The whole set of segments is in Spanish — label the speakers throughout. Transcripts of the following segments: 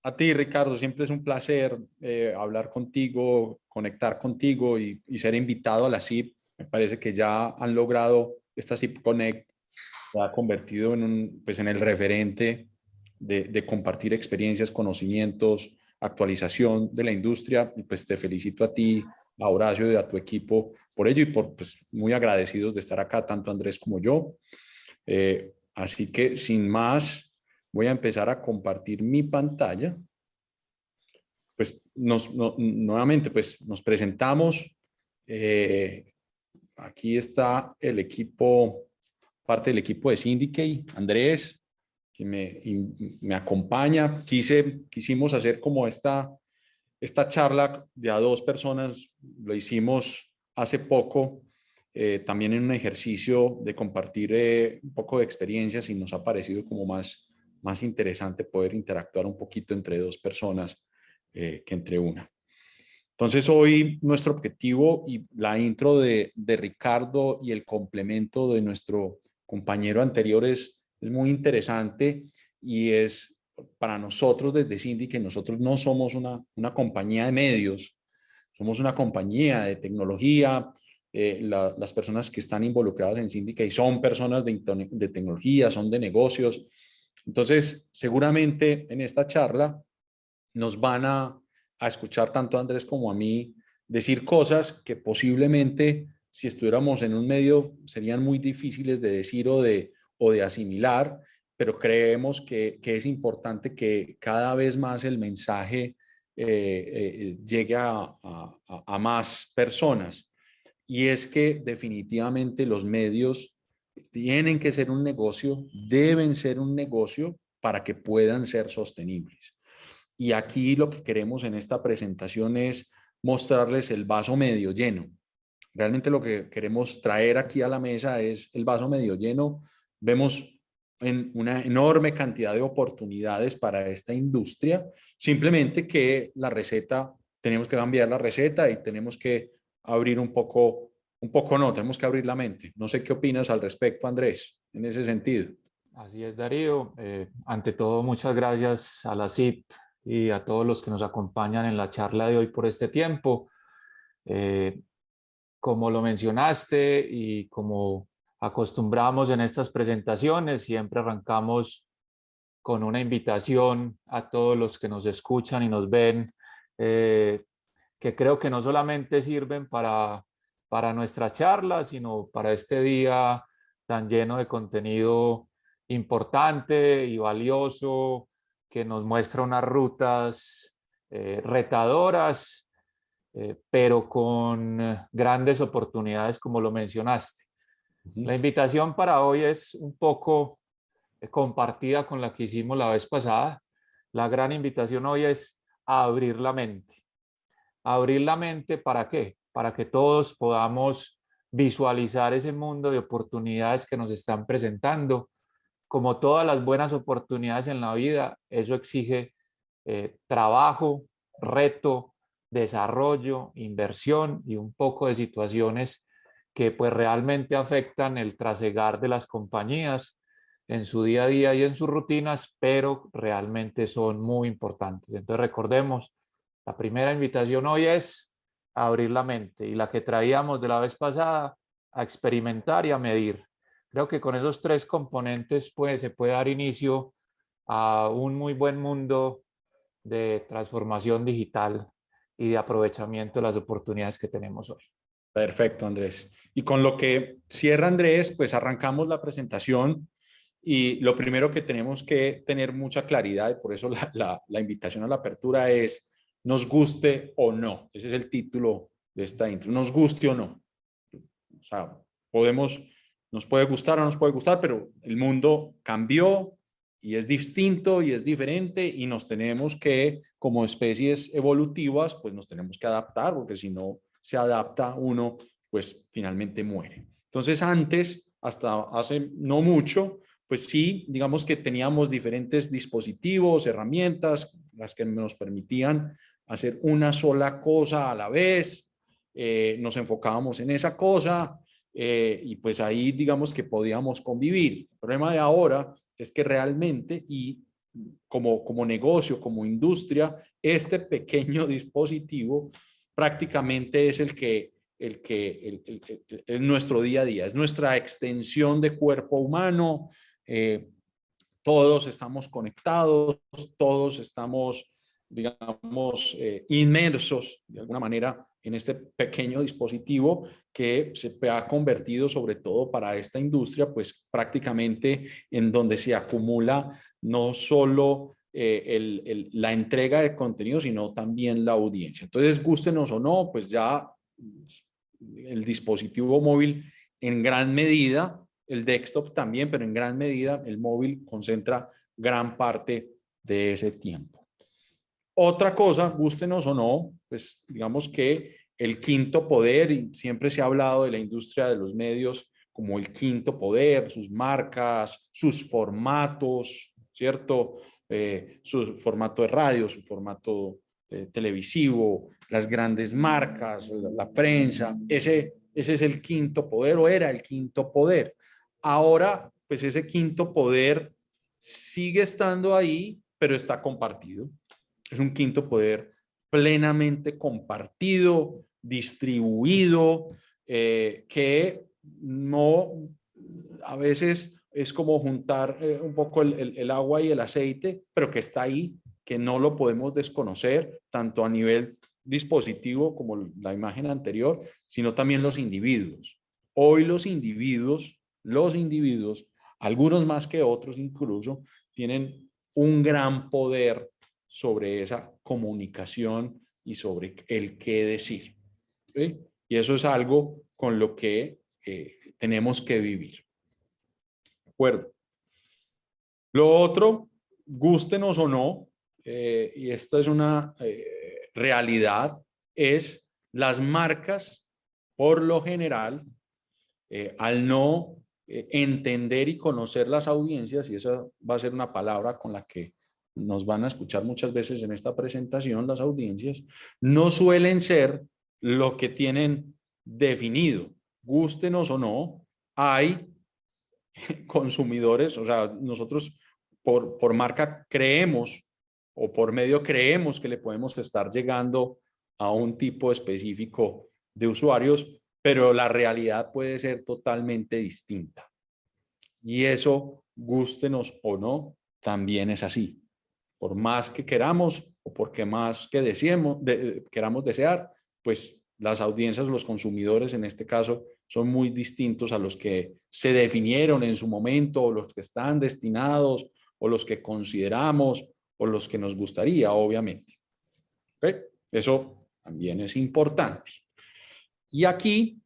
Speaker 1: A ti, Ricardo, siempre es un placer hablar contigo, conectar contigo y ser invitado a la CIP. Me parece que ya han logrado, esta CIP Connect se ha convertido en, pues en el referente de compartir experiencias, conocimientos, actualización de la industria. Y pues te felicito a ti, a Horacio y a tu equipo por ello y por pues, muy agradecidos de estar acá, tanto Andrés como yo. Así que sin más, voy a empezar a compartir mi pantalla. Pues nuevamente, pues nos presentamos. Aquí está el equipo, parte del equipo de Syndicate, Andrés, que me acompaña. Quisimos hacer como esta charla de a dos personas, lo hicimos hace poco, también en un ejercicio de compartir un poco de experiencias y nos ha parecido como más interesante poder interactuar un poquito entre dos personas que entre una. Entonces hoy nuestro objetivo y la intro de Ricardo y el complemento de nuestro compañero anterior es muy interesante y es para nosotros desde Cindy que nosotros no somos una compañía de medios, somos una compañía de tecnología. Las personas que están involucradas en Syndicate son personas de tecnología, son de negocios. Entonces, seguramente en esta charla nos van a escuchar tanto a Andrés como a mí decir cosas que posiblemente si estuviéramos en un medio serían muy difíciles de decir o de asimilar, pero creemos que es importante que cada vez más el mensaje llegue a más personas. Y es que definitivamente los medios tienen que ser un negocio, deben ser un negocio para que puedan ser sostenibles. Y aquí lo que queremos en esta presentación es mostrarles el vaso medio lleno. Realmente lo que queremos traer aquí a la mesa es el vaso medio lleno. Vemos en una enorme cantidad de oportunidades para esta industria, simplemente que la receta, tenemos que cambiar la receta y tenemos que abrir un poco no, tenemos que abrir la mente. No sé qué opinas al respecto, Andrés, en ese sentido.
Speaker 2: Así es, Darío. Ante todo, muchas gracias a la CIP y a todos los que nos acompañan en la charla de hoy por este tiempo. Como lo mencionaste y como acostumbramos en estas presentaciones, siempre arrancamos con una invitación a todos los que nos escuchan y nos ven, que creo que no solamente sirven para nuestra charla, sino para este día tan lleno de contenido importante y valioso, que nos muestra unas rutas retadoras, pero con grandes oportunidades, como lo mencionaste. La invitación para hoy es un poco compartida con la que hicimos la vez pasada. La gran invitación hoy es a abrir la mente. ¿Abrir la mente para qué? Para que todos podamos visualizar ese mundo de oportunidades que nos están presentando. Como todas las buenas oportunidades en la vida, eso exige trabajo, reto, desarrollo, inversión y un poco de situaciones que pues realmente afectan el trasegar de las compañías en su día a día y en sus rutinas, pero realmente son muy importantes. Entonces recordemos, la primera invitación hoy es a abrir la mente y la que traíamos de la vez pasada, a experimentar y a medir. Creo que con esos tres componentes pues, se puede dar inicio a un muy buen mundo de transformación digital y de aprovechamiento de las oportunidades que tenemos hoy.
Speaker 1: Perfecto, Andrés. Y con lo que cierra Andrés, pues arrancamos la presentación y lo primero que tenemos que tener mucha claridad, y por eso la invitación a la apertura es, nos guste o no. Ese es el título de esta intro, nos guste o no. O sea, nos puede gustar o nos puede gustar, pero el mundo cambió y es distinto y es diferente y nos tenemos que, como especies evolutivas, pues nos tenemos que adaptar, porque si no se adapta uno, pues finalmente muere. Entonces antes, hasta hace no mucho, pues sí, digamos que teníamos diferentes dispositivos, herramientas, las que nos permitían hacer una sola cosa a la vez, nos enfocábamos en esa cosa y pues ahí digamos que podíamos convivir. El problema de ahora es que realmente, y como negocio, como industria, este pequeño dispositivo prácticamente es el nuestro día a día, es nuestra extensión de cuerpo humano. Todos estamos conectados, todos estamos, digamos, inmersos de alguna manera en este pequeño dispositivo que se ha convertido, sobre todo para esta industria, pues prácticamente en donde se acumula no solo la entrega de contenido, sino también la audiencia. Entonces, gústenos o no, pues ya el dispositivo móvil en gran medida, el desktop también, pero en gran medida el móvil concentra gran parte de ese tiempo. Otra cosa, gústenos o no, pues digamos que el quinto poder, y siempre se ha hablado de la industria de los medios como el quinto poder, sus marcas, sus formatos, ¿cierto? Su formato de radio, su formato televisivo, las grandes marcas, la prensa, ese es el quinto poder o era el quinto poder. Ahora, pues ese quinto poder sigue estando ahí, pero está compartido. Es un quinto poder plenamente compartido, distribuido, que no, a veces es como juntar un poco el agua y el aceite, pero que está ahí, que no lo podemos desconocer, tanto a nivel dispositivo como la imagen anterior, sino también los individuos. Hoy los individuos, algunos más que otros incluso, tienen un gran poder sobre esa comunicación y sobre el qué decir. ¿Sí? Y eso es algo con lo que tenemos que vivir. ¿De acuerdo? Lo otro, gústenos o no, y esta es una realidad, es las marcas, por lo general, al no entender y conocer las audiencias, y esa va a ser una palabra con la que nos van a escuchar muchas veces en esta presentación, las audiencias, no suelen ser lo que tienen definido. Gústenos o no, hay consumidores, o sea, nosotros por marca creemos o por medio creemos que le podemos estar llegando a un tipo específico de usuarios, pero la realidad puede ser totalmente distinta. Y eso, gústenos o no, también es así. Por más que queramos o porque más que queramos desear, pues las audiencias, los consumidores en este caso, son muy distintos a los que se definieron en su momento, o los que están destinados, o los que consideramos, o los que nos gustaría, obviamente. ¿Okay? Eso también es importante. Y aquí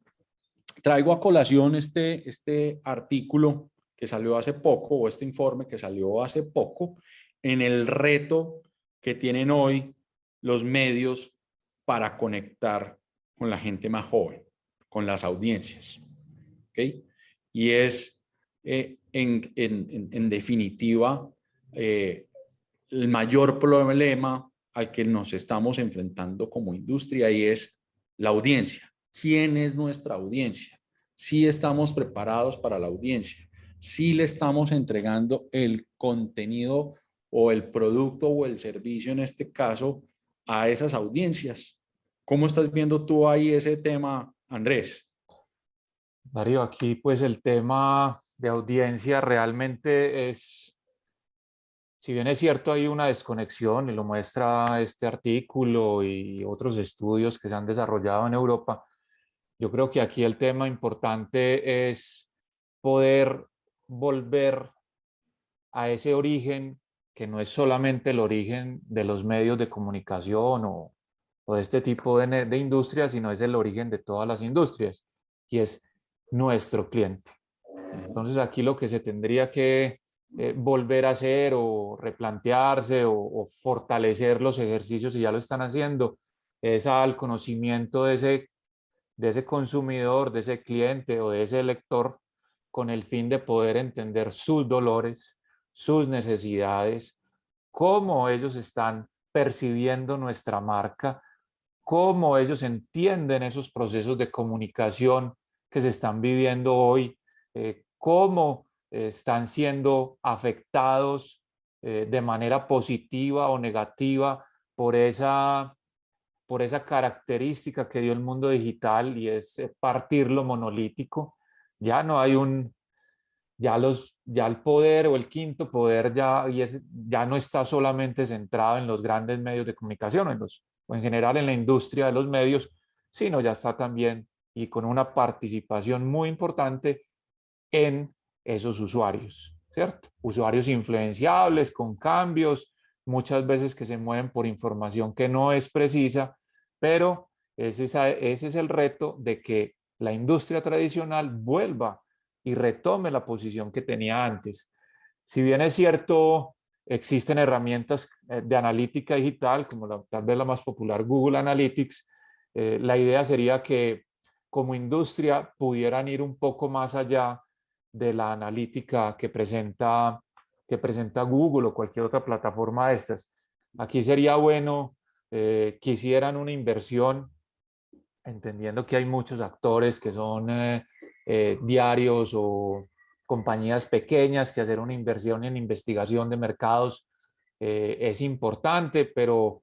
Speaker 1: traigo a colación este artículo que salió hace poco, o este informe que salió hace poco, en el reto que tienen hoy los medios para conectar con la gente más joven, con las audiencias. ¿Okay? Y es, en definitiva, el mayor problema al que nos estamos enfrentando como industria, y es la audiencia. ¿Quién es nuestra audiencia? Si estamos preparados para la audiencia, si le estamos entregando el contenido o el producto o el servicio, en este caso, a esas audiencias. ¿Cómo estás viendo tú ahí ese tema, Andrés?
Speaker 2: Darío, aquí pues el tema de audiencia realmente es, si bien es cierto, hay una desconexión y lo muestra este artículo y otros estudios que se han desarrollado en Europa. Yo creo que aquí el tema importante es poder volver a ese origen que no es solamente el origen de los medios de comunicación o de este tipo de industria, sino es el origen de todas las industrias y es nuestro cliente. Entonces aquí lo que se tendría que volver a hacer o replantearse o fortalecer los ejercicios, y ya lo están haciendo, es al conocimiento de ese consumidor, de ese cliente o de ese lector, con el fin de poder entender sus dolores, sus necesidades, cómo ellos están percibiendo nuestra marca, cómo ellos entienden esos procesos de comunicación que se están viviendo hoy, cómo están siendo afectados de manera positiva o negativa por esa característica que dio el mundo digital, y es partirlo monolítico. Ya no hay ya el poder o el quinto poder ya no está solamente centrado en los grandes medios de comunicación o en general en la industria de los medios, sino ya está también y con una participación muy importante en esos usuarios, ¿cierto? Usuarios influenciables, con cambios, muchas veces que se mueven por información que no es precisa, pero ese es el reto de que la industria tradicional vuelva y retome la posición que tenía antes. Si bien es cierto, existen herramientas de analítica digital, como tal vez la más popular, Google Analytics, la idea sería que como industria pudieran ir un poco más allá de la analítica que presenta Google o cualquier otra plataforma de estas. Aquí sería bueno que hicieran una inversión, entendiendo que hay muchos actores que son diarios o compañías pequeñas, que hacer una inversión en investigación de mercados es importante, pero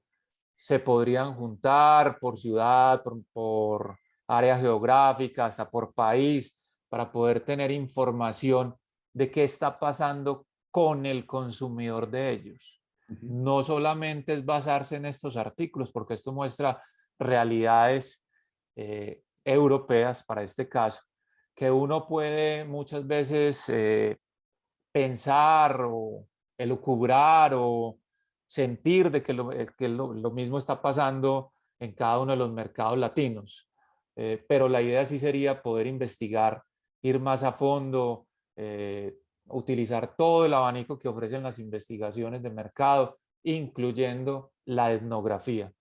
Speaker 2: se podrían juntar por ciudad, por área geográfica, hasta por país, para poder tener información de qué está pasando con el consumidor de ellos. No solamente es basarse en estos artículos, porque esto muestra realidades europeas para este caso, que uno puede muchas veces pensar o elucubrar o sentir de que lo mismo está pasando en cada uno de los mercados latinos. Pero la idea sí sería poder investigar, ir más a fondo, utilizar todo el abanico que ofrecen las investigaciones de mercado, incluyendo la etnografía.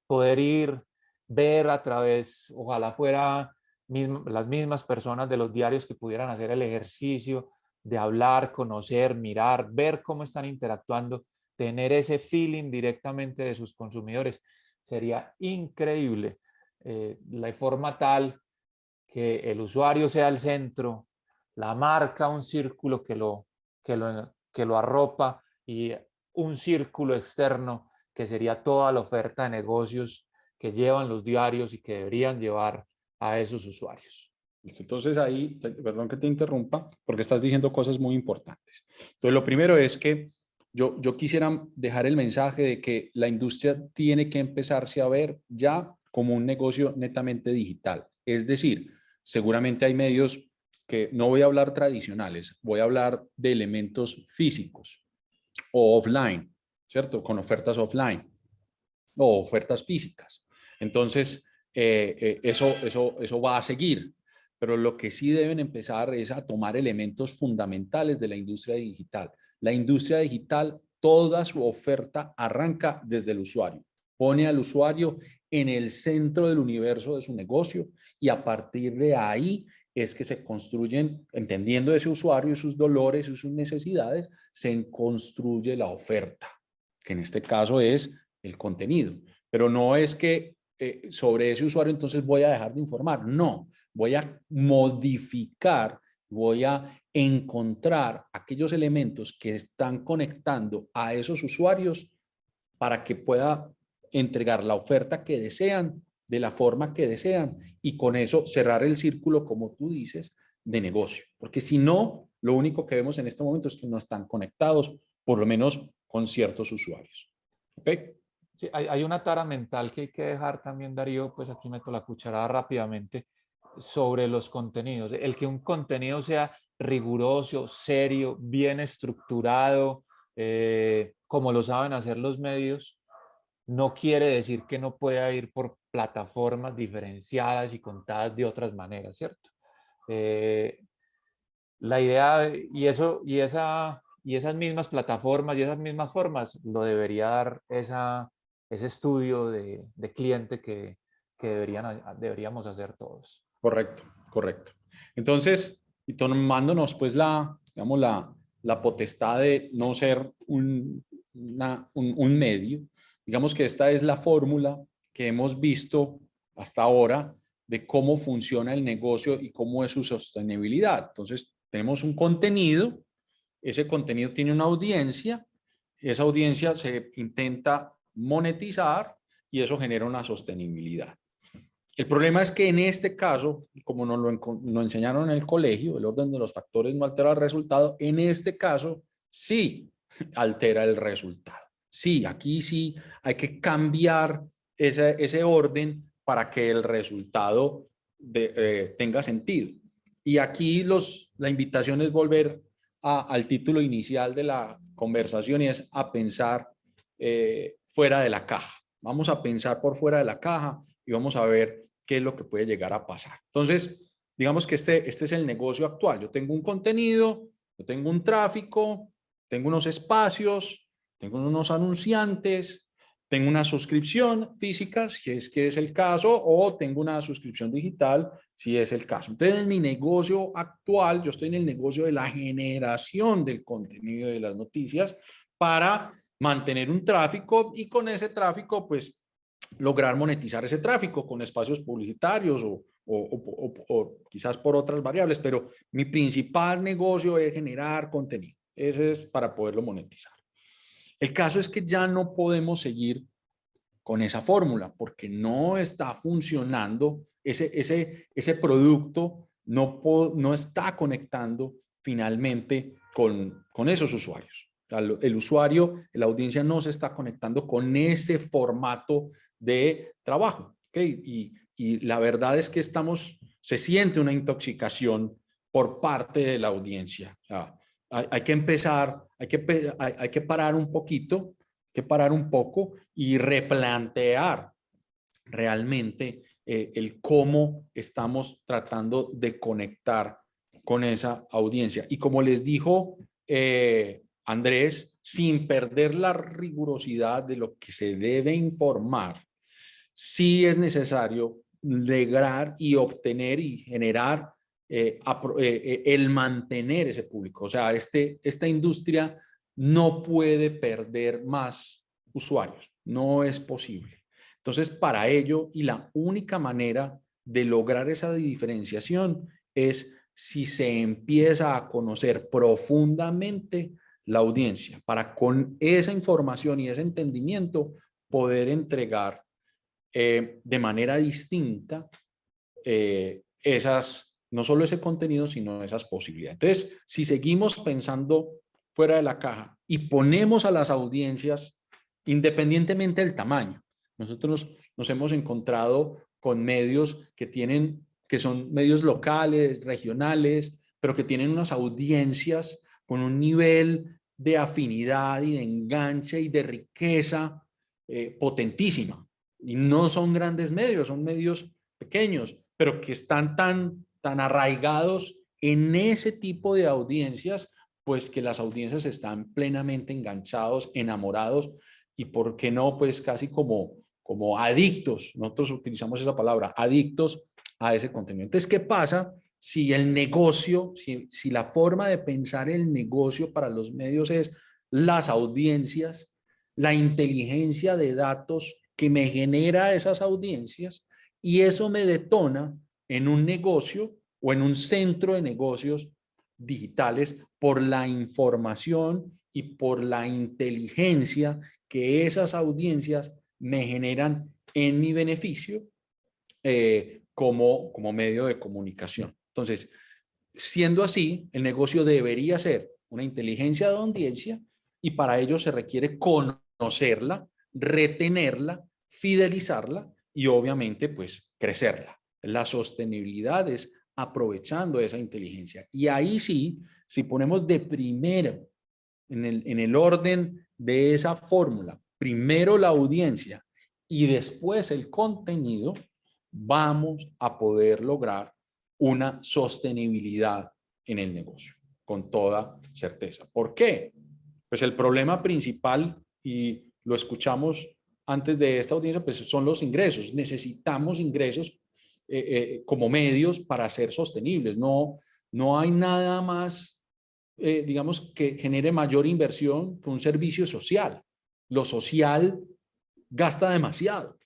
Speaker 2: Poder ir, ver a través, ojalá fuera las mismas personas de los diarios que pudieran hacer el ejercicio de hablar, conocer, mirar, ver cómo están interactuando, tener ese feeling directamente de sus consumidores. Sería increíble la forma tal que el usuario sea el centro, la marca un círculo que lo arropa, y un círculo externo que sería toda la oferta de negocios que llevan los diarios y que deberían llevar a esos usuarios.
Speaker 1: Entonces ahí, perdón que te interrumpa, porque estás diciendo cosas muy importantes. Entonces lo primero es que yo quisiera dejar el mensaje de que la industria tiene que empezarse a ver ya como un negocio netamente digital. Es decir, seguramente hay medios que no voy a hablar tradicionales, voy a hablar de elementos físicos o offline, ¿cierto? Con ofertas offline o ofertas físicas. Entonces, eso va a seguir, pero lo que sí deben empezar es a tomar elementos fundamentales de la industria digital. La industria digital, toda su oferta arranca desde el usuario, pone al usuario en el centro del universo de su negocio, y a partir de ahí es que se construyen, entendiendo ese usuario y sus dolores y sus necesidades, se construye la oferta, que en este caso es el contenido. Pero no es que sobre ese usuario entonces voy a dejar de informar. No, voy a modificar, voy a encontrar aquellos elementos que están conectando a esos usuarios para que pueda entregar la oferta que desean, de la forma que desean, y con eso cerrar el círculo, como tú dices, de negocio. Porque si no, lo único que vemos en este momento es que no están conectados, por lo menos con ciertos usuarios. ¿Ok?
Speaker 2: Sí, hay una tara mental que hay que dejar también, Darío, pues aquí meto la cucharada rápidamente, sobre los contenidos. El que un contenido sea riguroso, serio, bien estructurado, como lo saben hacer los medios, no quiere decir que no pueda ir por plataformas diferenciadas y contadas de otras maneras, ¿cierto? La idea, y esas mismas plataformas y esas mismas formas lo debería dar ese estudio de cliente que deberíamos hacer todos.
Speaker 1: Correcto, correcto. Entonces, y tomándonos pues digamos, la potestad de no ser un medio, digamos que esta es la fórmula que hemos visto hasta ahora de cómo funciona el negocio y cómo es su sostenibilidad. Entonces, tenemos un contenido, ese contenido tiene una audiencia, esa audiencia se intenta monetizar y eso genera una sostenibilidad. El problema es que en este caso, como nos lo enseñaron en el colegio, el orden de los factores no altera el resultado, en este caso sí altera el resultado. Sí, aquí sí hay que cambiar ese orden para que el resultado tenga sentido. Y aquí la invitación es volver al título inicial de la conversación y es a pensar fuera de la caja. Vamos a pensar por fuera de la caja y vamos a ver qué es lo que puede llegar a pasar. Entonces, digamos que este es el negocio actual. Yo tengo un contenido, yo tengo un tráfico, tengo unos espacios, tengo unos anunciantes, tengo una suscripción física, si es que es el caso, o tengo una suscripción digital, si es el caso. Entonces, en mi negocio actual, yo estoy en el negocio de la generación del contenido de las noticias para mantener un tráfico y con ese tráfico, pues, lograr monetizar ese tráfico con espacios publicitarios o quizás por otras variables, pero mi principal negocio es generar contenido. Ese es para poderlo monetizar. El caso es que ya no podemos seguir con esa fórmula porque no está funcionando, ese producto no está conectando finalmente con esos usuarios. El usuario, la audiencia no se está conectando con ese formato de trabajo. ¿Okay? Y la verdad es que se siente una intoxicación por parte de la audiencia. O sea, hay que empezar, hay que parar un poquito, que parar un poco y replantear realmente el cómo estamos tratando de conectar con esa audiencia. Y como les dijo Andrés, sin perder la rigurosidad de lo que se debe informar, sí es necesario lograr y obtener y generar el mantener ese público. O sea, esta industria no puede perder más usuarios, no es posible. Entonces, para ello, y la única manera de lograr esa diferenciación es si se empieza a conocer profundamente la audiencia, para con esa información y ese entendimiento poder entregar de manera distinta no solo ese contenido, sino esas posibilidades. Entonces, si seguimos pensando fuera de la caja y ponemos a las audiencias, independientemente del tamaño, nosotros nos hemos encontrado con medios que son medios locales, regionales, pero que tienen unas audiencias con un nivel de afinidad y de enganche y de riqueza potentísima. Y no son grandes medios, son medios pequeños, pero que están tan arraigados en ese tipo de audiencias, pues que las audiencias están plenamente enganchados, enamorados y por qué no, pues casi como adictos. Nosotros utilizamos esa palabra, adictos a ese contenido. Entonces, ¿qué pasa si el negocio, si la forma de pensar el negocio para los medios es las audiencias, la inteligencia de datos que me genera esas audiencias y eso me detona en un negocio o en un centro de negocios digitales por la información y por la inteligencia que esas audiencias me generan en mi beneficio como medio de comunicación. Entonces, siendo así, el negocio debería ser una inteligencia de audiencia y para ello se requiere conocerla, retenerla, fidelizarla y obviamente pues crecerla. La sostenibilidad es aprovechando esa inteligencia. Y ahí sí, si ponemos de primero en el orden de esa fórmula, primero la audiencia y después el contenido, vamos a poder lograr una sostenibilidad en el negocio, con toda certeza. ¿Por qué? Pues el problema principal, y lo escuchamos antes de esta audiencia, pues son los ingresos. Necesitamos ingresos como medios para ser sostenibles. No hay nada más, digamos, que genere mayor inversión que un servicio social. Lo social gasta demasiado.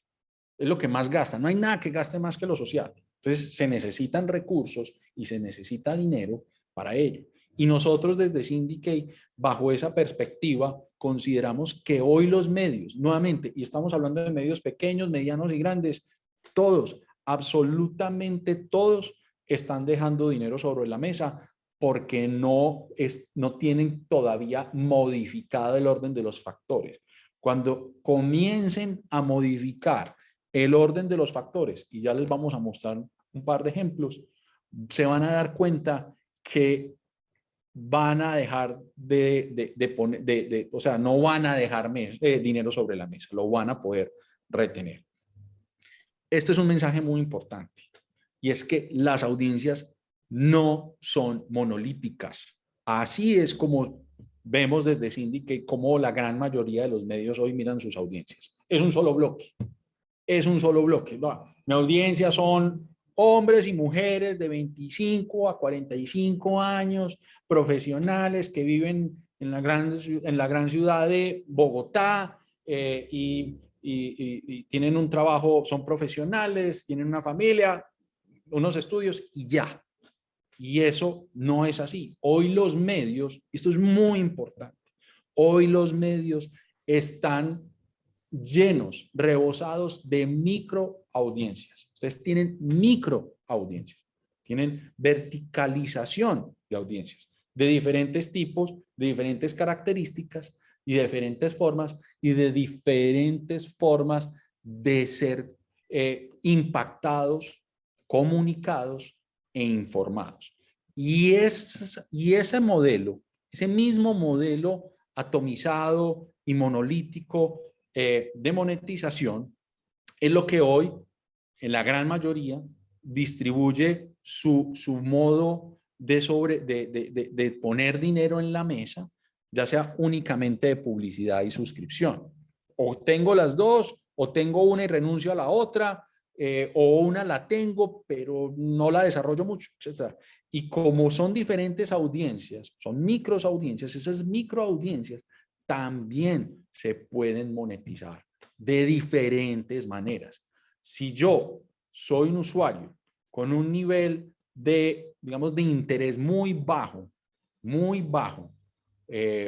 Speaker 1: Es lo que más gasta. No hay nada que gaste más que lo social. Entonces, se necesitan recursos y se necesita dinero para ello. Y nosotros desde Syndicate, bajo esa perspectiva, consideramos que hoy los medios, nuevamente, y estamos hablando de medios pequeños, medianos y grandes, todos, absolutamente todos, están dejando dinero sobre la mesa porque no tienen todavía modificado el orden de los factores. Cuando comiencen a modificar el orden de los factores, y ya les vamos a mostrar un par de ejemplos, se van a dar cuenta que van a dejar de poner, o sea, no van a dejar dinero sobre la mesa, lo van a poder retener. Este es un mensaje muy importante, y es que las audiencias no son monolíticas. Así es como vemos desde Syndicate cómo la gran mayoría de los medios hoy miran sus audiencias. Es un solo bloque. Es un solo bloque. Mi audiencia son hombres y mujeres de 25 a 45 años, profesionales que viven en la gran ciudad de Bogotá y tienen un trabajo, son profesionales, tienen una familia, unos estudios y ya. Y eso no es así. Hoy los medios, esto es muy importante, hoy los medios están llenos, rebosados de microaudiencias. Ustedes tienen microaudiencias, tienen verticalización de audiencias de diferentes tipos, de diferentes características y de diferentes formas y de diferentes formas de ser impactados, comunicados e informados. Y ese modelo, ese mismo modelo atomizado y monolítico de monetización es lo que hoy, en la gran mayoría, distribuye su modo de poner dinero en la mesa, ya sea únicamente de publicidad y suscripción. O tengo las dos, o tengo una y renuncio a la otra, o una la tengo, pero no la desarrollo mucho, etc. Y como son diferentes audiencias, son micros audiencias, esas micro audiencias también se pueden monetizar de diferentes maneras. Si yo soy un usuario con un nivel de, digamos, de interés muy bajo,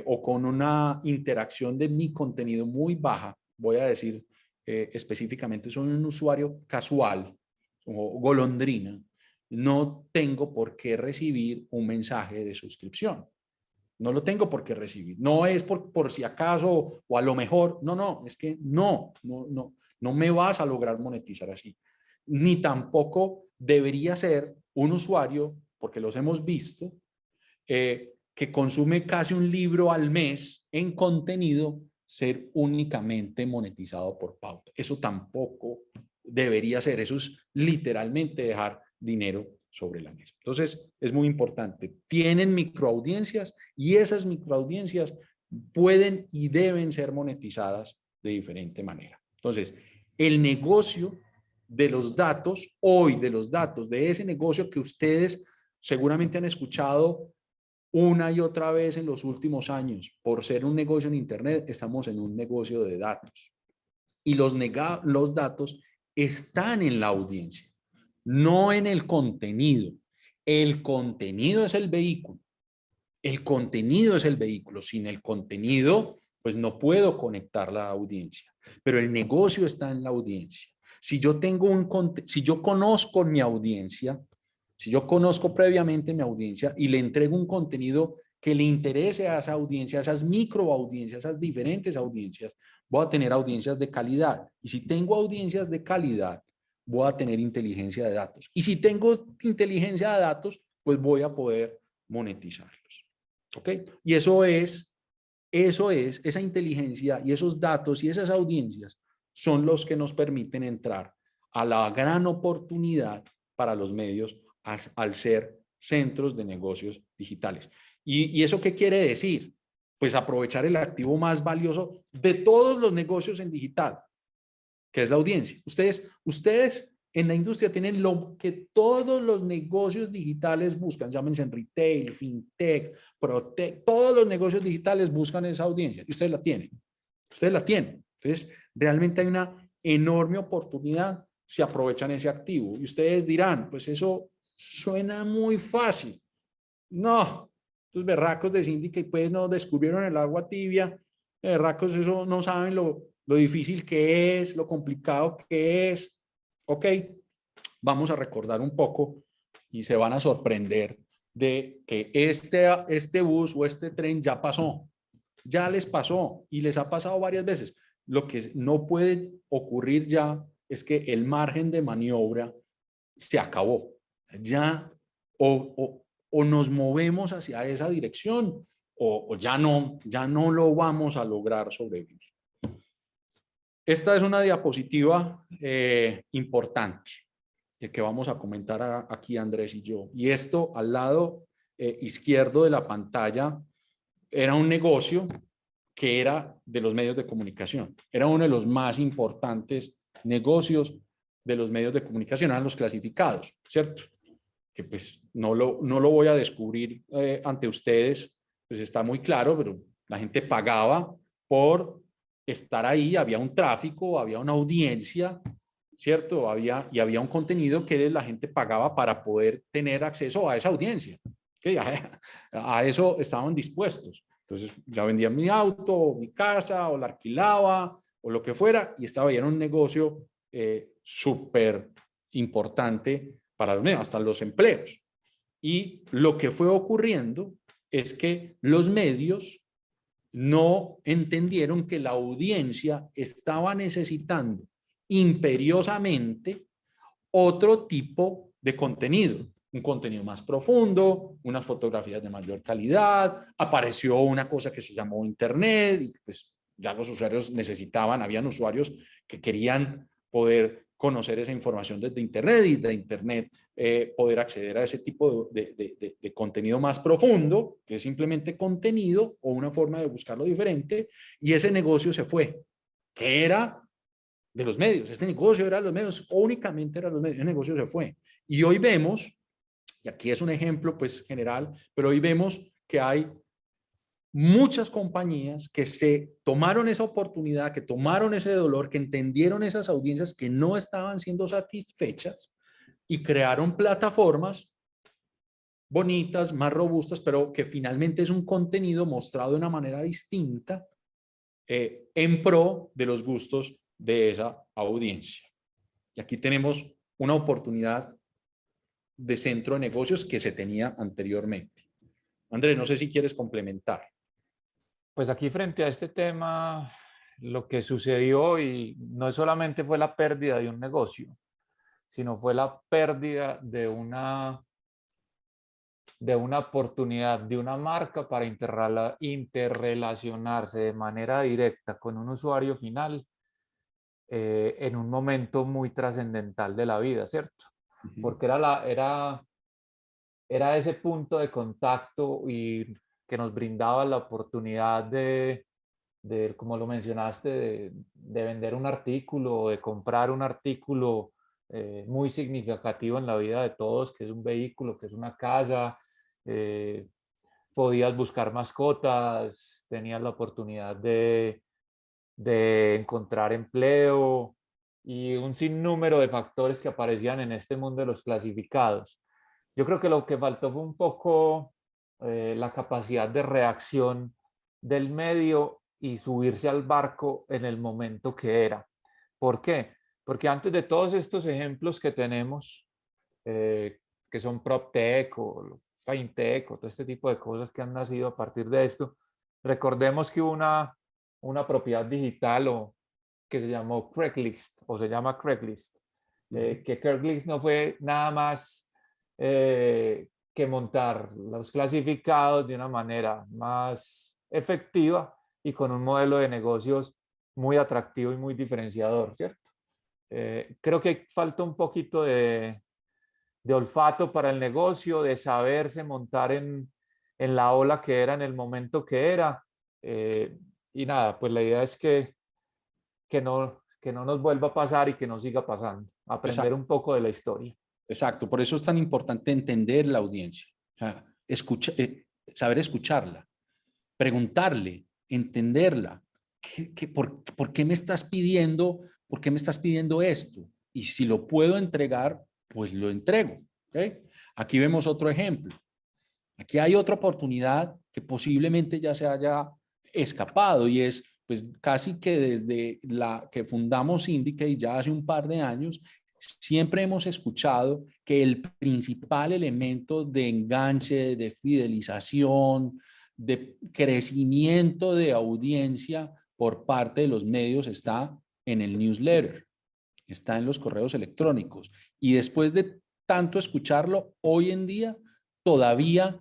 Speaker 1: o con una interacción de mi contenido muy baja, voy a decir específicamente, soy un usuario casual o golondrina, no tengo por qué recibir un mensaje de suscripción. No lo tengo por qué recibir. No es por si acaso o a lo mejor. No, es que no me vas a lograr monetizar así. Ni tampoco debería ser un usuario, porque los hemos visto, que consume casi un libro al mes en contenido, ser únicamente monetizado por pauta. Eso tampoco debería ser. Eso es literalmente dejar dinero sobre la mesa. Entonces, es muy importante. Tienen microaudiencias y esas microaudiencias pueden y deben ser monetizadas de diferente manera. Entonces, el negocio de los datos, hoy de los datos, de ese negocio que ustedes seguramente han escuchado una y otra vez en los últimos años, por ser un negocio en Internet, estamos en un negocio de datos. Y los datos están en la audiencia, no en el contenido. El contenido es el vehículo. El contenido es el vehículo. Sin el contenido, pues no puedo conectar la audiencia. Pero el negocio está en la audiencia. Si yo conozco mi audiencia, si yo conozco previamente mi audiencia y le entrego un contenido que le interese a esa audiencia, a esas microaudiencias, a esas diferentes audiencias, voy a tener audiencias de calidad. Y si tengo audiencias de calidad, voy a tener inteligencia de datos. Y si tengo inteligencia de datos, pues voy a poder monetizarlos. ¿Ok? Y esa inteligencia y esos datos y esas audiencias son los que nos permiten entrar a la gran oportunidad para los medios al ser centros de negocios digitales. ¿Y eso qué quiere decir? Pues aprovechar el activo más valioso de todos los negocios en digital, que es la audiencia. Ustedes en la industria tienen lo que todos los negocios digitales buscan, llámense en retail, fintech, protec, todos los negocios digitales buscan esa audiencia y ustedes la tienen. Ustedes la tienen. Entonces, realmente hay una enorme oportunidad si aprovechan ese activo. Y ustedes dirán, pues eso suena muy fácil. No, estos berracos de Syndicate pues no descubrieron el agua tibia Racos, eso no saben lo difícil que es, lo complicado que es. Ok, vamos a recordar un poco y se van a sorprender de que este bus o este tren ya les pasó y les ha pasado varias veces. Lo que no puede ocurrir ya es que el margen de maniobra se acabó. Ya o nos movemos hacia esa dirección o ya no lo vamos a lograr sobrevivir. Esta es una diapositiva importante que vamos a comentar aquí Andrés y yo. Y esto al lado izquierdo de la pantalla era un negocio que era de los medios de comunicación. Era uno de los más importantes negocios de los medios de comunicación, eran los clasificados, ¿cierto? Que pues no lo voy a descubrir ante ustedes, pues está muy claro, pero la gente pagaba por estar ahí, había un tráfico, había una audiencia, ¿cierto? Había un contenido que la gente pagaba para poder tener acceso a esa audiencia. ¿Okay? A eso estaban dispuestos. Entonces ya vendía mi auto, mi casa, o la alquilaba, o lo que fuera, y estaba ahí en un negocio súper importante para los medios, hasta los empleos. Y lo que fue ocurriendo es que los medios no entendieron que la audiencia estaba necesitando imperiosamente otro tipo de contenido, un contenido más profundo, unas fotografías de mayor calidad, apareció una cosa que se llamó Internet y pues ya los usuarios necesitaban, habían usuarios que querían poder conocer esa información desde Internet y de Internet poder acceder a ese tipo de contenido más profundo, que es simplemente contenido o una forma de buscarlo diferente, y ese negocio se fue, que era de los medios. Este negocio era de los medios, únicamente era de los medios, el negocio se fue. Y hoy vemos, y aquí es un ejemplo pues general, pero hoy vemos que hay muchas compañías que se tomaron esa oportunidad, que tomaron ese dolor, que entendieron esas audiencias que no estaban siendo satisfechas y crearon plataformas bonitas, más robustas, pero que finalmente es un contenido mostrado de una manera distinta en pro de los gustos de esa audiencia. Y aquí tenemos una oportunidad de centro de negocios que se tenía anteriormente. Andrés, no sé si quieres complementar.
Speaker 2: Pues aquí frente a este tema, lo que sucedió y no solamente fue la pérdida de un negocio, sino fue la pérdida de una oportunidad de una marca para interrelacionarse de manera directa con un usuario final en un momento muy trascendental de la vida, ¿cierto? Porque era ese punto de contacto y que nos brindaba la oportunidad como lo mencionaste, de vender un artículo o de comprar un artículo muy significativo en la vida de todos, que es un vehículo, que es una casa. Podías buscar mascotas, tenías la oportunidad de encontrar empleo y un sinnúmero de factores que aparecían en este mundo de los clasificados. Yo creo que lo que faltó fue un poco la capacidad de reacción del medio y subirse al barco en el momento que era. ¿Por qué? Porque antes de todos estos ejemplos que tenemos, que son PropTech o FinTech o todo este tipo de cosas que han nacido a partir de esto, recordemos que hubo una propiedad digital que se llamó Craigslist o se llama Craigslist, que Craigslist no fue nada más que montar los clasificados de una manera más efectiva y con un modelo de negocios muy atractivo y muy diferenciador, ¿cierto? Creo que falta un poquito de olfato para el negocio, de saberse montar en la ola que era en el momento que era. Y nada, pues la idea es que no nos vuelva a pasar y que no siga pasando. Aprender
Speaker 1: Exacto,
Speaker 2: un poco de la historia.
Speaker 1: exacto. Por eso es tan importante entender la audiencia, o sea, saber escucharla, preguntarle, entenderla. ¿Por qué me estás pidiendo? ¿Por qué me estás pidiendo esto? Y si lo puedo entregar, pues lo entrego. ¿Okay? Aquí vemos otro ejemplo. Aquí hay otra oportunidad que posiblemente ya se haya escapado y es pues casi que desde que fundamos Indicate ya hace un par de años, siempre hemos escuchado que el principal elemento de enganche, de fidelización, de crecimiento de audiencia por parte de los medios está en el newsletter, está en los correos electrónicos. Y después de tanto escucharlo, hoy en día todavía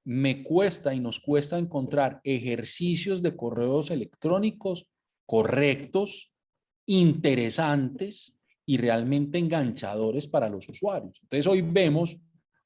Speaker 1: me cuesta y nos cuesta encontrar ejercicios de correos electrónicos correctos, interesantes y realmente enganchadores para los usuarios. Entonces hoy vemos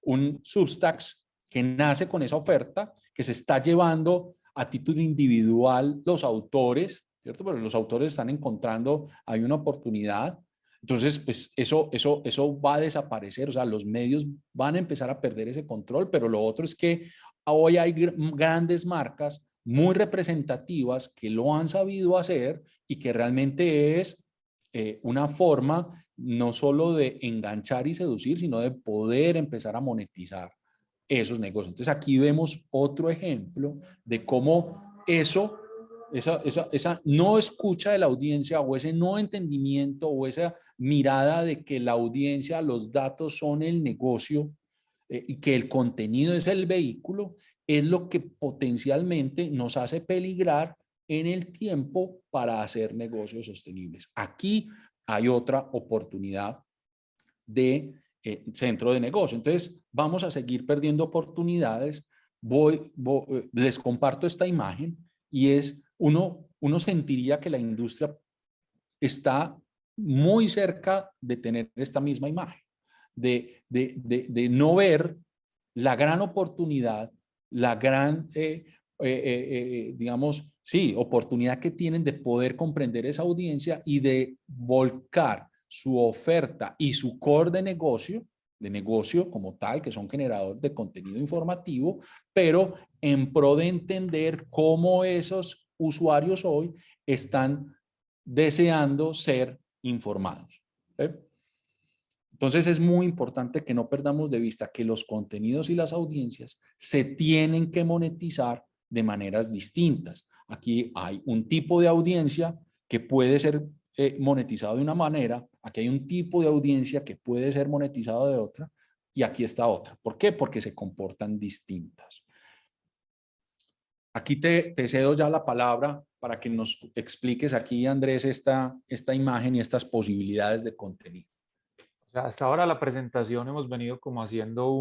Speaker 1: un Substack que nace con esa oferta, que se está llevando a título individual los autores, ¿cierto? Pero los autores están encontrando, hay una oportunidad. Entonces, pues eso va a desaparecer, o sea, los medios van a empezar a perder ese control, pero lo otro es que hoy hay grandes marcas muy representativas que lo han sabido hacer y que realmente es una forma no solo de enganchar y seducir, sino de poder empezar a monetizar esos negocios. Entonces aquí vemos otro ejemplo de cómo esa no escucha de la audiencia o ese no entendimiento o esa mirada de que la audiencia, los datos son el negocio y que el contenido es el vehículo, es lo que potencialmente nos hace peligrar en el tiempo para hacer negocios sostenibles. Aquí hay otra oportunidad de centro de negocio. Entonces, vamos a seguir perdiendo oportunidades. Les comparto esta imagen y es, uno sentiría que la industria está muy cerca de tener esta misma imagen, de no ver la gran oportunidad, la gran, digamos, sí, oportunidad que tienen de poder comprender esa audiencia y de volcar su oferta y su core de negocio como tal, que son generadores de contenido informativo, pero en pro de entender cómo esos usuarios hoy están deseando ser informados. Entonces es muy importante que no perdamos de vista que los contenidos y las audiencias se tienen que monetizar de maneras distintas. Aquí hay un tipo de audiencia que puede ser monetizado de una manera, aquí hay un tipo de audiencia que puede ser monetizado de otra y aquí está otra. ¿Por qué? Porque se comportan distintas. Aquí te cedo ya la palabra para que nos expliques aquí, Andrés, esta imagen y estas posibilidades de contenido.
Speaker 2: O sea, hasta ahora la presentación hemos venido como haciendo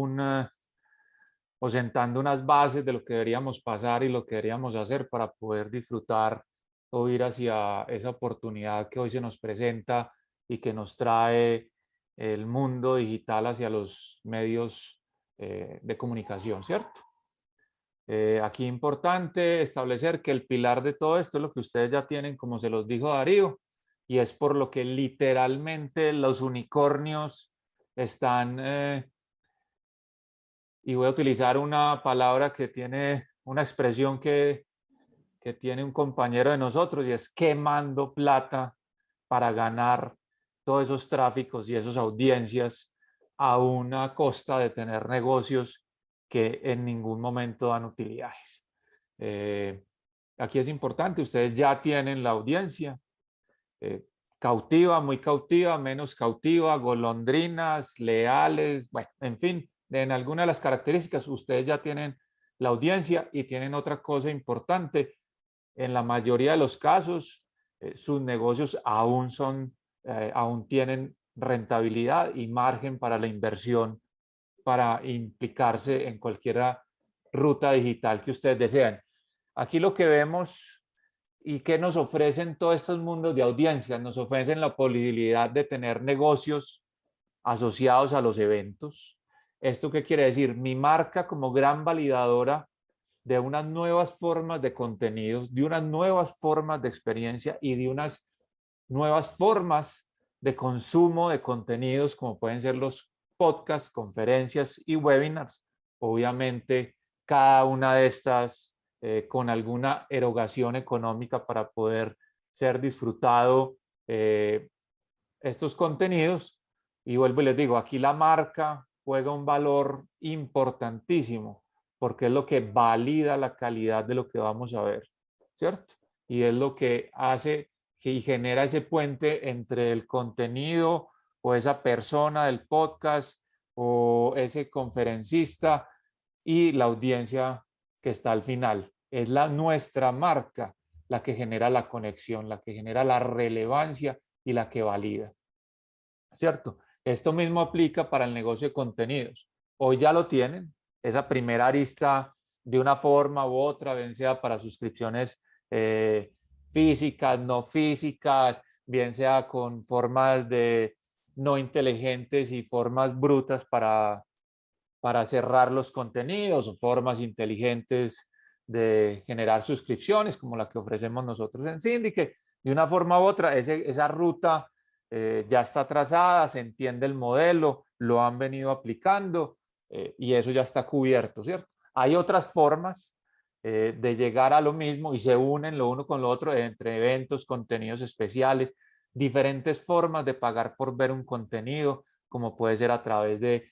Speaker 2: o sentando unas bases de lo que deberíamos pasar y lo que deberíamos hacer para poder disfrutar o ir hacia esa oportunidad que hoy se nos presenta y que nos trae el mundo digital hacia los medios de comunicación, ¿cierto? Aquí importante establecer que el pilar de todo esto es lo que ustedes ya tienen, como se los dijo Darío, y es por lo que literalmente los unicornios están, y voy a utilizar una palabra que tiene una expresión que tiene un compañero de nosotros y es quemando plata para ganar todos esos tráficos y esas audiencias a una costa de tener negocios que en ningún momento dan utilidades. Aquí es importante, ustedes ya tienen la audiencia, cautiva, muy cautiva, menos cautiva, golondrinas, leales, bueno, en fin, en alguna de las características ustedes ya tienen la audiencia y tienen otra cosa importante. En la mayoría de los casos, sus negocios aún tienen rentabilidad y margen para la inversión para implicarse en cualquier ruta digital que ustedes desean. Aquí lo que vemos y que nos ofrecen todos estos mundos de audiencias, nos ofrecen la posibilidad de tener negocios asociados a los eventos. ¿Esto qué quiere decir? Mi marca como gran validadora de unas nuevas formas de contenidos, de unas nuevas formas de experiencia y de unas nuevas formas de consumo de contenidos como pueden ser los podcasts, conferencias y webinars. Obviamente, cada una de estas con alguna erogación económica para poder ser disfrutado estos contenidos. Y vuelvo y les digo, aquí la marca juega un valor importantísimo porque es lo que valida la calidad de lo que vamos a ver, ¿cierto? y es lo que hace y genera ese puente entre el contenido o esa persona del podcast o ese conferencista y la audiencia que está al final. Es nuestra marca la que genera la conexión, la que genera la relevancia y la que valida. ¿Cierto? Esto mismo aplica para el negocio de contenidos. Hoy ya lo tienen, esa primera arista de una forma u otra, bien sea para suscripciones físicas, no físicas, bien sea con formas de no inteligentes y formas brutas para cerrar los contenidos o formas inteligentes de generar suscripciones como la que ofrecemos nosotros en Syndicate. De una forma u otra, esa ruta ya está trazada, se entiende el modelo, lo han venido aplicando y eso ya está cubierto, ¿cierto? Hay otras formas de llegar a lo mismo y se unen lo uno con lo otro entre eventos, contenidos especiales, diferentes formas de pagar por ver un contenido, como puede ser a través de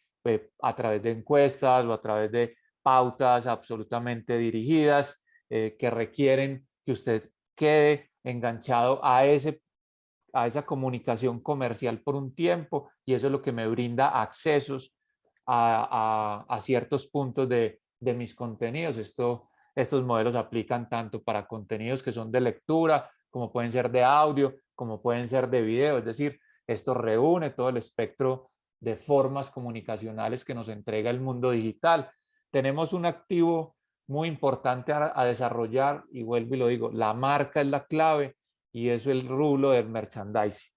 Speaker 2: encuestas o a través de pautas absolutamente dirigidas que requieren que usted quede enganchado a esa comunicación comercial por un tiempo y eso es lo que me brinda accesos a ciertos puntos de mis contenidos. Estos modelos aplican tanto para contenidos que son de lectura, como pueden ser de audio, como pueden ser de video. Es decir, esto reúne todo el espectro de formas comunicacionales que nos entrega el mundo digital. Tenemos un activo muy importante a desarrollar y vuelvo y lo digo, la marca es la clave y eso es el rublo del merchandising.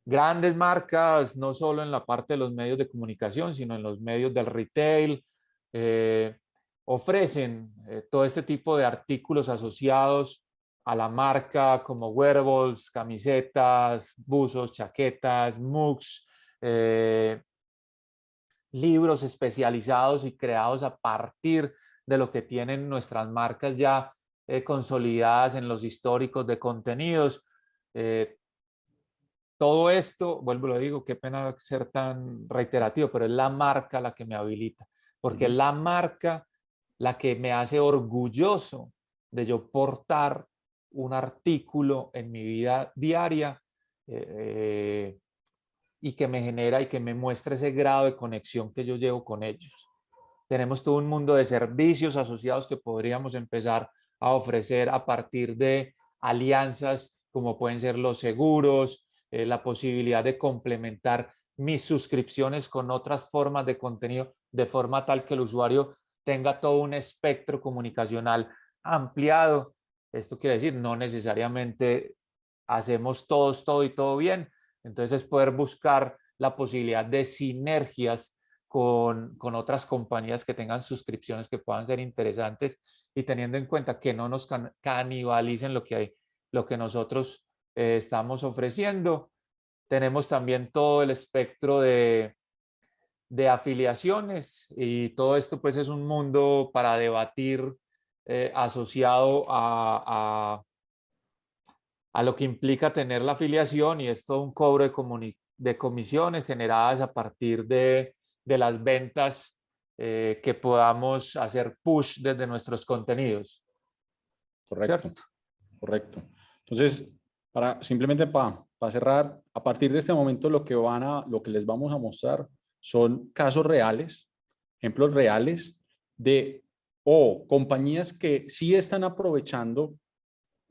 Speaker 2: Grandes marcas, no solo en la parte de los medios de comunicación, sino en los medios del retail, ofrecen todo este tipo de artículos asociados a la marca como wearables, camisetas, buzos, chaquetas, mugs, libros especializados y creados a partir de lo que tienen nuestras marcas ya consolidadas en los históricos de contenidos. Todo esto, vuelvo y lo digo, qué pena ser tan reiterativo, pero es la marca la que me habilita, porque es la marca la que me hace orgulloso de yo portar un artículo en mi vida diaria y que me genera y que me muestra ese grado de conexión que yo llevo con ellos. Tenemos todo un mundo de servicios asociados que podríamos empezar a ofrecer a partir de alianzas como pueden ser los seguros, la posibilidad de complementar mis suscripciones con otras formas de contenido de forma tal que el usuario tenga todo un espectro comunicacional ampliado. Esto quiere decir, no necesariamente hacemos todos todo y todo bien. Entonces es poder buscar la posibilidad de sinergias con otras compañías que tengan suscripciones que puedan ser interesantes y teniendo en cuenta que no nos canibalicen lo que nosotros estamos ofreciendo. Tenemos también todo el espectro de afiliaciones y todo esto pues es un mundo para debatir asociado a lo que implica tener la afiliación y es todo un cobro de comisiones generadas a partir de las ventas que podamos hacer push desde nuestros contenidos.
Speaker 1: Correcto,
Speaker 2: ¿Cierto?
Speaker 1: correcto. Entonces, simplemente para cerrar, a partir de este momento lo que les vamos a mostrar son casos reales, ejemplos reales de compañías que sí están aprovechando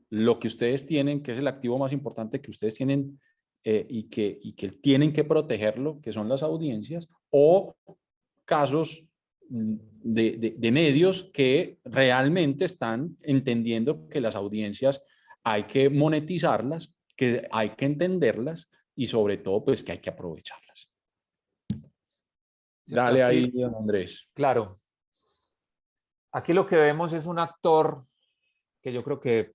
Speaker 1: lo que ustedes tienen, que es el activo más importante que ustedes tienen y que tienen que protegerlo, que son las audiencias, o casos de medios que realmente están entendiendo que las audiencias hay que monetizarlas, que hay que entenderlas y sobre todo pues que hay que aprovecharlas. Dale ahí, don Andrés.
Speaker 2: Claro. Aquí lo que vemos es un actor que yo creo que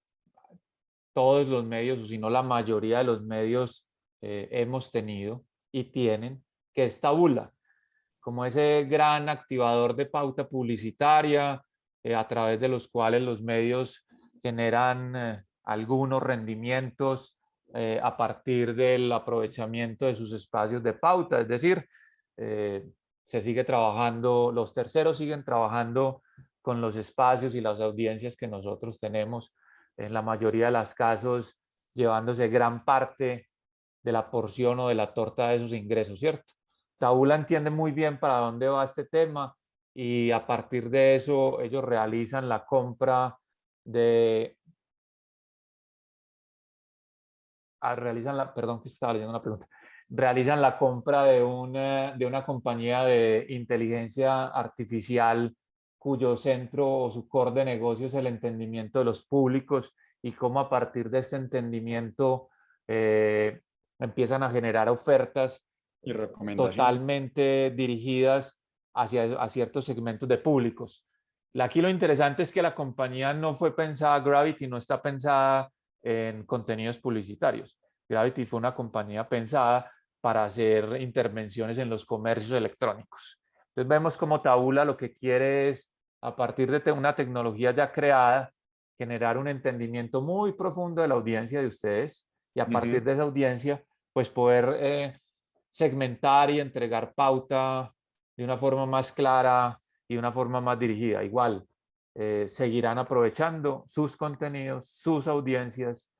Speaker 2: todos los medios, o si no la mayoría de los medios hemos tenido y tienen, que es Taboola, como ese gran activador de pauta publicitaria a través de los cuales los medios generan algunos rendimientos a partir del aprovechamiento de sus espacios de pauta, es decir, se sigue trabajando, los terceros siguen trabajando con los espacios y las audiencias que nosotros tenemos, en la mayoría de los casos llevándose gran parte de la porción o de la torta de esos ingresos, ¿cierto? Tabula entiende muy bien para dónde va este tema y a partir de eso ellos realizan la compra de... perdón que estaba leyendo una pregunta. Realizan la compra de una compañía de inteligencia artificial cuyo centro o su core de negocio es el entendimiento de los públicos y cómo a partir de este entendimiento empiezan a generar ofertas
Speaker 1: Y recomendación.
Speaker 2: totalmente dirigidas a ciertos segmentos de públicos. Aquí lo interesante es que la compañía no fue pensada, Gravity no está pensada en contenidos publicitarios. Gravity fue una compañía pensada para hacer intervenciones en los comercios electrónicos. Entonces vemos como Tabula lo que quiere es, a partir de una tecnología ya creada, generar un entendimiento muy profundo de la audiencia de ustedes y a partir de esa audiencia, pues poder segmentar y entregar pauta de una forma más clara y de una forma más dirigida. Igual, seguirán aprovechando sus contenidos, sus audiencias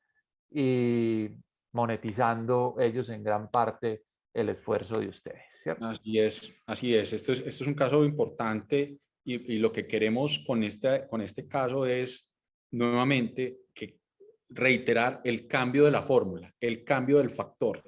Speaker 2: y monetizando ellos en gran parte el esfuerzo de ustedes, ¿cierto?
Speaker 1: Así es, así es. Esto es un caso importante y lo que queremos con este caso es nuevamente que reiterar el cambio de la fórmula, el cambio del factor.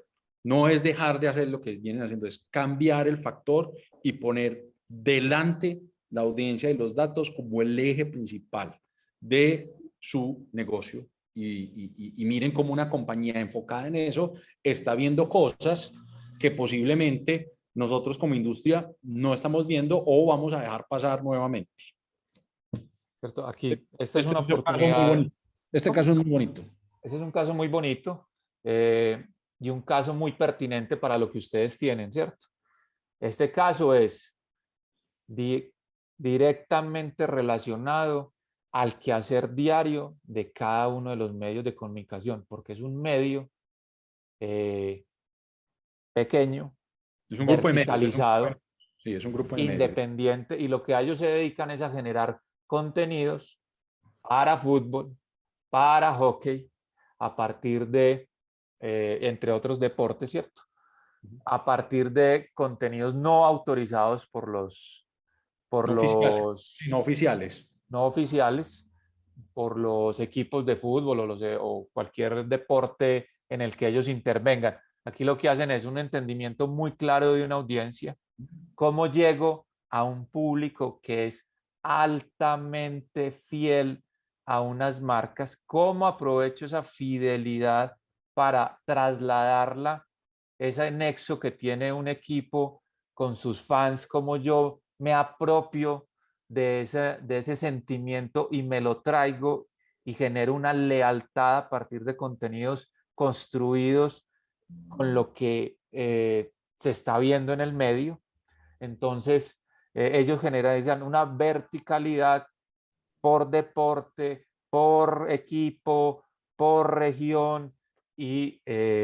Speaker 1: No es dejar de hacer lo que vienen haciendo, es cambiar el factor y poner delante la audiencia y los datos como el eje principal de su negocio. Y miren cómo una compañía enfocada en eso está viendo cosas que posiblemente nosotros como industria no estamos viendo o vamos a dejar pasar nuevamente.
Speaker 2: ¿Cierto? Aquí, esta es una
Speaker 1: Es un caso muy
Speaker 2: oportunidad.
Speaker 1: bonito. Este caso es muy bonito.
Speaker 2: Ese es un caso muy bonito y un caso muy pertinente para lo que ustedes tienen, ¿cierto? Este caso es directamente relacionado al quehacer diario de cada uno de los medios de comunicación, porque es un medio pequeño,
Speaker 1: Es un grupo de medios.
Speaker 2: verticalizado,
Speaker 1: Sí, es un grupo de medios.
Speaker 2: independiente, y lo que a ellos se dedican es a generar contenidos para fútbol, para hockey, a partir de, entre otros deportes, ¿cierto? A partir de contenidos no autorizados por
Speaker 1: No oficiales. No
Speaker 2: los
Speaker 1: oficiales.
Speaker 2: no oficiales, por los equipos de fútbol o cualquier deporte en el que ellos intervengan. Aquí lo que hacen es un entendimiento muy claro de una audiencia. ¿Cómo llego a un público que es altamente fiel a unas marcas? ¿Cómo aprovecho esa fidelidad para trasladarla, ese nexo que tiene un equipo con sus fans? ¿Cómo yo me apropio de ese sentimiento y me lo traigo y genero una lealtad a partir de contenidos construidos con lo que se está viendo en el medio? Entonces, ellos generan una verticalidad por deporte, por equipo, por región y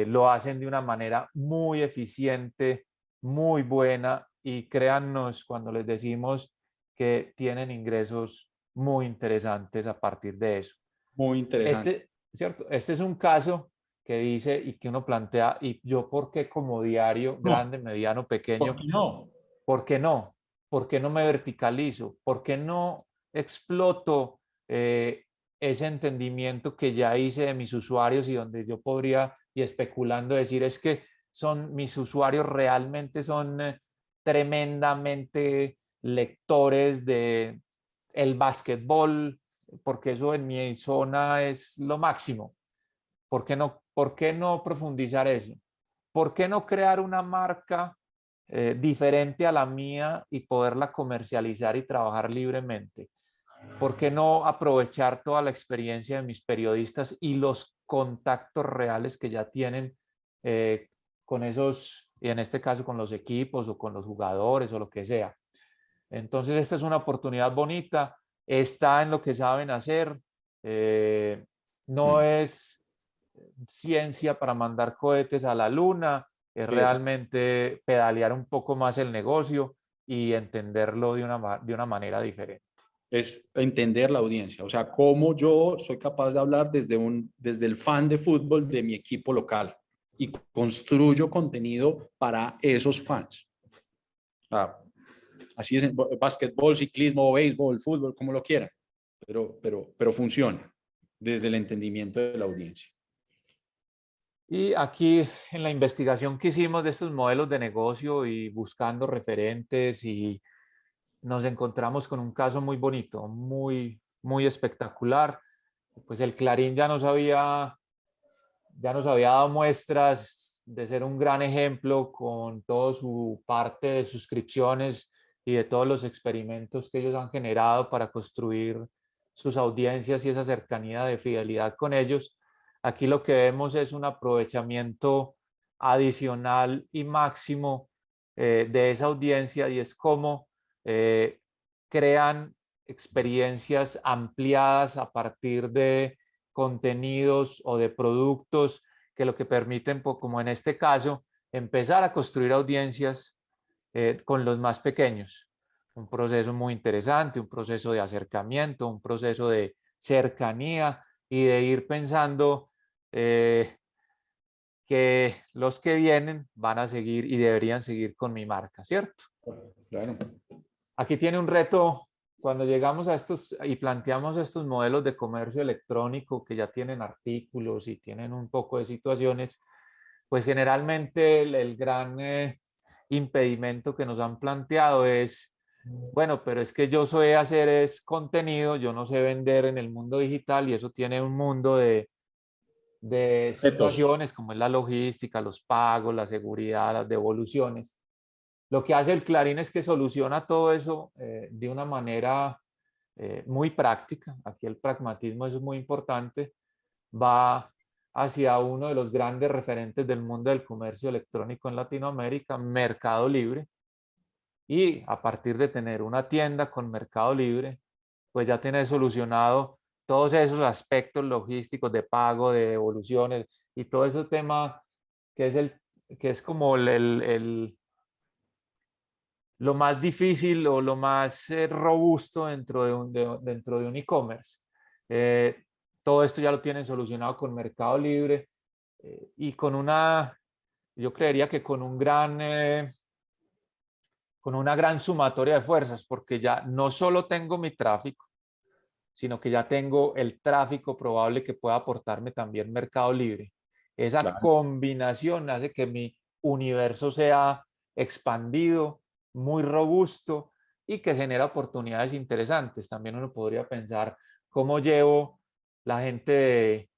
Speaker 2: lo hacen de una manera muy eficiente, muy buena y créannos cuando les decimos que tienen ingresos muy interesantes a partir de eso.
Speaker 1: Muy interesante.
Speaker 2: ¿Cierto? Este es un caso que dice y que uno plantea, ¿y yo por qué como diario,
Speaker 1: No,
Speaker 2: grande, mediano,
Speaker 1: ¿por
Speaker 2: pequeño,
Speaker 1: qué no?
Speaker 2: por qué no? ¿Por qué no me verticalizo? ¿Por qué no exploto ese entendimiento que ya hice de mis usuarios y donde yo podría, y especulando, decir es que mis usuarios realmente son tremendamente lectores de el básquetbol, porque eso en mi zona es lo máximo? Por qué no profundizar eso? ¿Por qué no crear una marca diferente a la mía y poderla comercializar y trabajar libremente? ¿Por qué no aprovechar toda la experiencia de mis periodistas y los contactos reales que ya tienen con esos, y en este caso con los equipos o con los jugadores o lo que sea? Entonces, esta es una oportunidad bonita, está en lo que saben hacer, no es ciencia para mandar cohetes a la luna, es realmente pedalear un poco más el negocio y entenderlo de una manera diferente.
Speaker 1: es entender la audiencia, o sea, cómo yo soy capaz de hablar desde el fan de fútbol de mi equipo local y construyo contenido para esos fans. Así es en básquetbol, ciclismo, béisbol, fútbol, como lo quieran, pero funciona desde el entendimiento de la audiencia.
Speaker 2: Y aquí en la investigación que hicimos de estos modelos de negocio y buscando referentes, y nos encontramos con un caso muy bonito, muy espectacular. Pues el Clarín ya nos había dado muestras de ser un gran ejemplo con toda su parte de suscripciones y de todos los experimentos que ellos han generado para construir sus audiencias y esa cercanía de fidelidad con ellos. Aquí lo que vemos es un aprovechamiento adicional y máximo de esa audiencia, y es cómo crean experiencias ampliadas a partir de contenidos o de productos que lo que permiten, como en este caso, empezar a construir audiencias con los más pequeños. Un proceso muy interesante, un proceso de acercamiento, un proceso de cercanía y de ir pensando que los que vienen van a seguir y deberían seguir con mi marca, ¿cierto?
Speaker 1: Claro.
Speaker 2: Aquí tiene un reto cuando llegamos a estos y planteamos estos modelos de comercio electrónico que ya tienen artículos y tienen un poco de situaciones, pues generalmente el gran impedimento que nos han planteado es, bueno, pero es que yo sé hacer es contenido, yo no sé vender en el mundo digital, y eso tiene un mundo de
Speaker 1: Retos.
Speaker 2: situaciones como es la logística, los pagos, la seguridad, las devoluciones. Lo que hace el Clarín es que soluciona todo eso de una manera muy práctica. Aquí el pragmatismo es muy importante. Va hacia uno de los grandes referentes del mundo del comercio electrónico en Latinoamérica, Mercado Libre. Y a partir de tener una tienda con Mercado Libre, pues ya tiene solucionado todos esos aspectos logísticos de pago, de devoluciones y todo ese tema que es como lo más difícil o lo más robusto dentro de un e-commerce. Todo esto ya lo tienen solucionado con Mercado Libre y yo creería que con una gran sumatoria de fuerzas, porque ya no solo tengo mi tráfico, sino que ya tengo el tráfico probable que pueda aportarme también Mercado Libre. Esa
Speaker 1: Claro.
Speaker 2: combinación hace que mi universo sea expandido, muy robusto y que genera oportunidades interesantes. También uno podría pensar cómo llevo la gente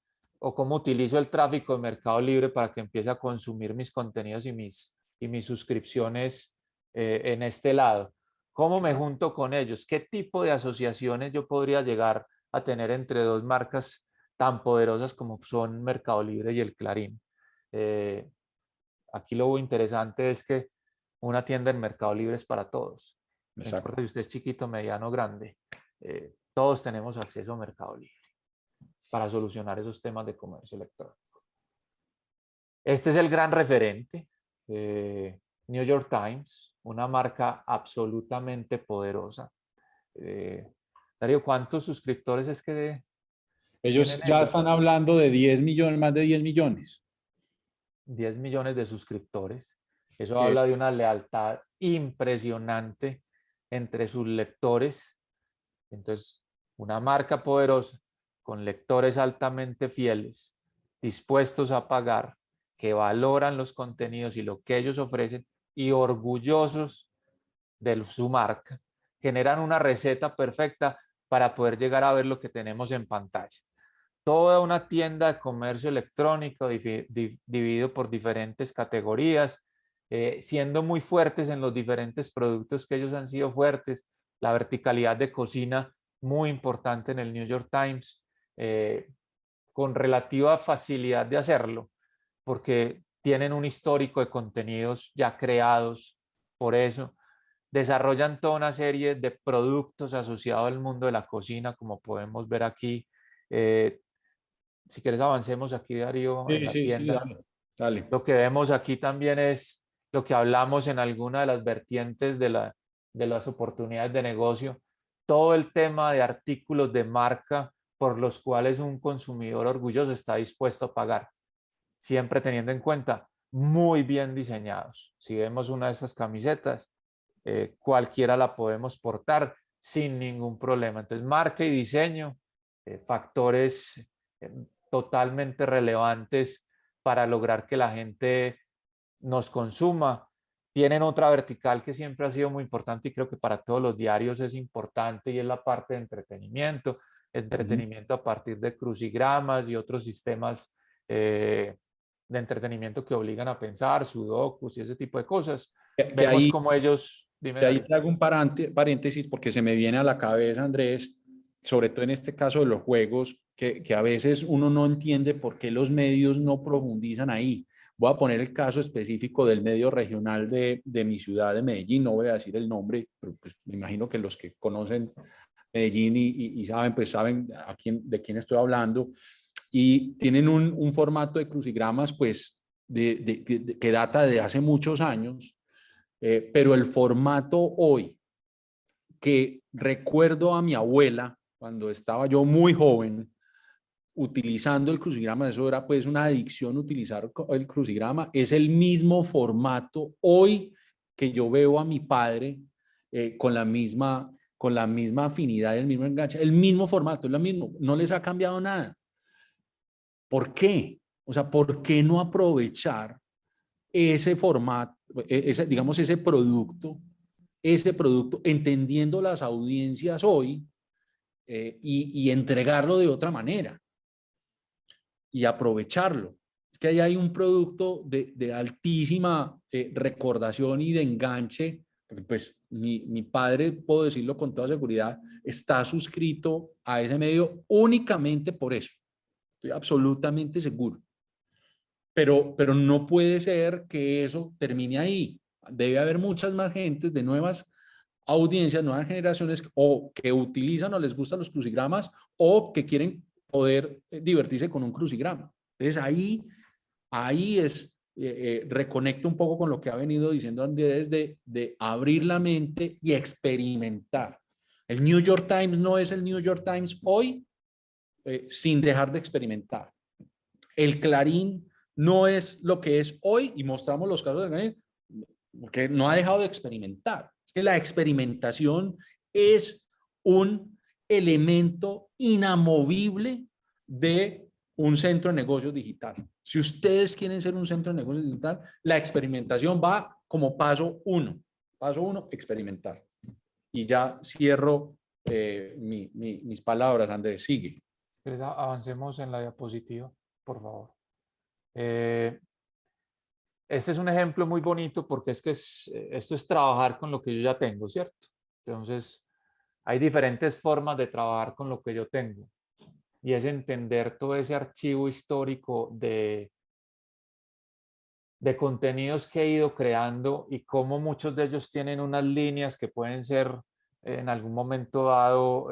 Speaker 2: o cómo utilizo el tráfico de Mercado Libre para que empiece a consumir mis contenidos y mis suscripciones en este lado. ¿Cómo me junto con ellos? ¿Qué tipo de asociaciones yo podría llegar a tener entre dos marcas tan poderosas como son Mercado Libre y el Clarín? Eh, Aquí lo interesante es que una tienda en Mercado Libre es para todos. No
Speaker 1: Exacto.
Speaker 2: importa si usted es chiquito, mediano, grande. Todos tenemos acceso a Mercado Libre para solucionar esos temas de comercio electrónico. Este es el gran referente. New York Times, una marca absolutamente poderosa. Darío, ¿cuántos suscriptores es que tienen
Speaker 1: Ellos ya
Speaker 2: ellos?
Speaker 1: están hablando de 10 millones, más de 10 millones.
Speaker 2: 10 millones de suscriptores. Eso
Speaker 1: Que
Speaker 2: habla de una lealtad impresionante entre sus lectores. Entonces, una marca poderosa con lectores altamente fieles, dispuestos a pagar, que valoran los contenidos y lo que ellos ofrecen y orgullosos de su marca, generan una receta perfecta para poder llegar a ver lo que tenemos en pantalla. Toda una tienda de comercio electrónico dividido por diferentes categorías, siendo muy fuertes en los diferentes productos que ellos han sido fuertes, la verticalidad de cocina muy importante en el New York Times, con relativa facilidad de hacerlo, porque tienen un histórico de contenidos ya creados, por eso desarrollan toda una serie de productos asociados al mundo de la cocina, como podemos ver aquí. Si quieres avancemos aquí, Darío, en
Speaker 1: sí,
Speaker 2: la
Speaker 1: sí, sí,
Speaker 2: tienda.
Speaker 1: dale, dale.
Speaker 2: Lo que vemos aquí también es lo que hablamos en alguna de las vertientes de las oportunidades de negocio, todo el tema de artículos de marca por los cuales un consumidor orgulloso está dispuesto a pagar, siempre teniendo en cuenta muy bien diseñados. Si vemos una de estas camisetas, cualquiera la podemos portar sin ningún problema. Entonces, marca y diseño, factores totalmente relevantes para lograr que la gente nos consuma. Tienen otra vertical que siempre ha sido muy importante y creo que para todos los diarios es importante, y es la parte de entretenimiento. Entretenimiento a partir de crucigramas y otros sistemas de entretenimiento que obligan a pensar, sudokus y ese tipo de cosas.
Speaker 1: De
Speaker 2: Vemos
Speaker 1: ahí,
Speaker 2: cómo ellos... Dime,
Speaker 1: de ahí
Speaker 2: Darío.
Speaker 1: te hago un paréntesis porque se me viene a la cabeza, Andrés, sobre todo en este caso de los juegos, que a veces uno no entiende por qué los medios no profundizan ahí. Voy a poner el caso específico del medio regional de mi ciudad de Medellín, no voy a decir el nombre, pero pues me imagino que los que conocen Medellín y saben, pues saben de quién estoy hablando, y tienen un formato de crucigramas, pues, que data de hace muchos años, pero el formato hoy, que recuerdo a mi abuela, cuando estaba yo muy joven, utilizando el crucigrama, eso era pues una adicción utilizar el crucigrama, es el mismo formato hoy que yo veo a mi padre con la misma afinidad, el mismo enganche, el mismo formato, es lo mismo, no les ha cambiado nada. ¿Por qué? O sea, ¿por qué no aprovechar ese formato, digamos, ese producto, entendiendo las audiencias hoy y entregarlo de otra manera y aprovecharlo? Es que ahí hay un producto de altísima recordación y de enganche, porque pues mi padre, puedo decirlo con toda seguridad, está suscrito a ese medio únicamente por eso. Estoy absolutamente seguro. Pero no puede ser que eso termine ahí. Debe haber muchas más gentes de nuevas audiencias, nuevas generaciones, o que utilizan o les gustan los crucigramas o que quieren poder divertirse con un crucigrama. Entonces ahí es, reconecto un poco con lo que ha venido diciendo Andrés de abrir la mente y experimentar. El New York Times no es el New York Times hoy sin dejar de experimentar. El Clarín no es lo que es hoy, y mostramos los casos de Clarín, porque no ha dejado de experimentar. Es que la experimentación es un elemento inamovible de un centro de negocios digital. Si ustedes quieren ser un centro de negocios digital, la experimentación va como paso uno. Paso uno, experimentar. Y ya cierro mis palabras, Andrés, sigue.
Speaker 2: Avancemos en la diapositiva, por favor. Este es un ejemplo muy bonito porque es que esto es trabajar con lo que yo ya tengo, ¿cierto? Entonces, hay diferentes formas de trabajar con lo que yo tengo, y es entender todo ese archivo histórico de contenidos que he ido creando y cómo muchos de ellos tienen unas líneas que pueden ser en algún momento dado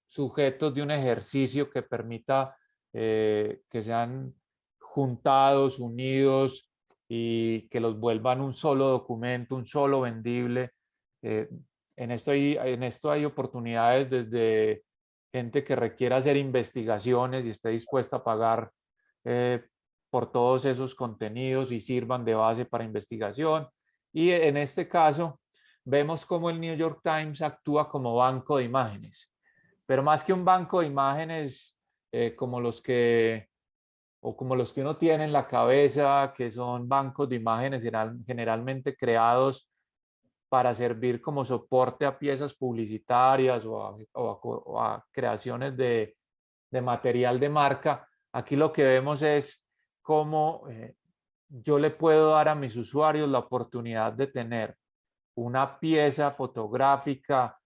Speaker 2: sujetos de un ejercicio que permita que sean juntados, unidos y que los vuelvan un solo documento, un solo vendible. Eh, en esto hay oportunidades desde gente que requiera hacer investigaciones y esté dispuesta a pagar eh, por todos esos contenidos y sirvan de base para investigación. Y en este caso, vemos cómo el New York Times actúa como banco de imágenes, pero más que un banco de imágenes como los que uno tiene en la cabeza, que son bancos de imágenes generalmente creados para servir como soporte a piezas publicitarias o a creaciones de material de marca. Aquí lo que vemos es cómo yo le puedo dar a mis usuarios la oportunidad de tener una pieza fotográfica,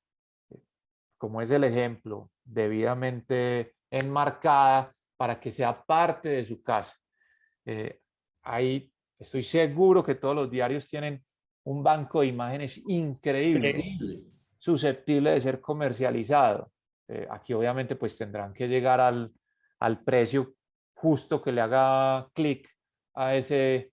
Speaker 2: como es el ejemplo, debidamente enmarcada para que sea parte de su casa. Ahí estoy seguro que todos los diarios tienen un banco de imágenes increíble,
Speaker 1: Increíble.
Speaker 2: susceptible de ser comercializado. Aquí obviamente pues tendrán que llegar al precio justo que le haga clic a ese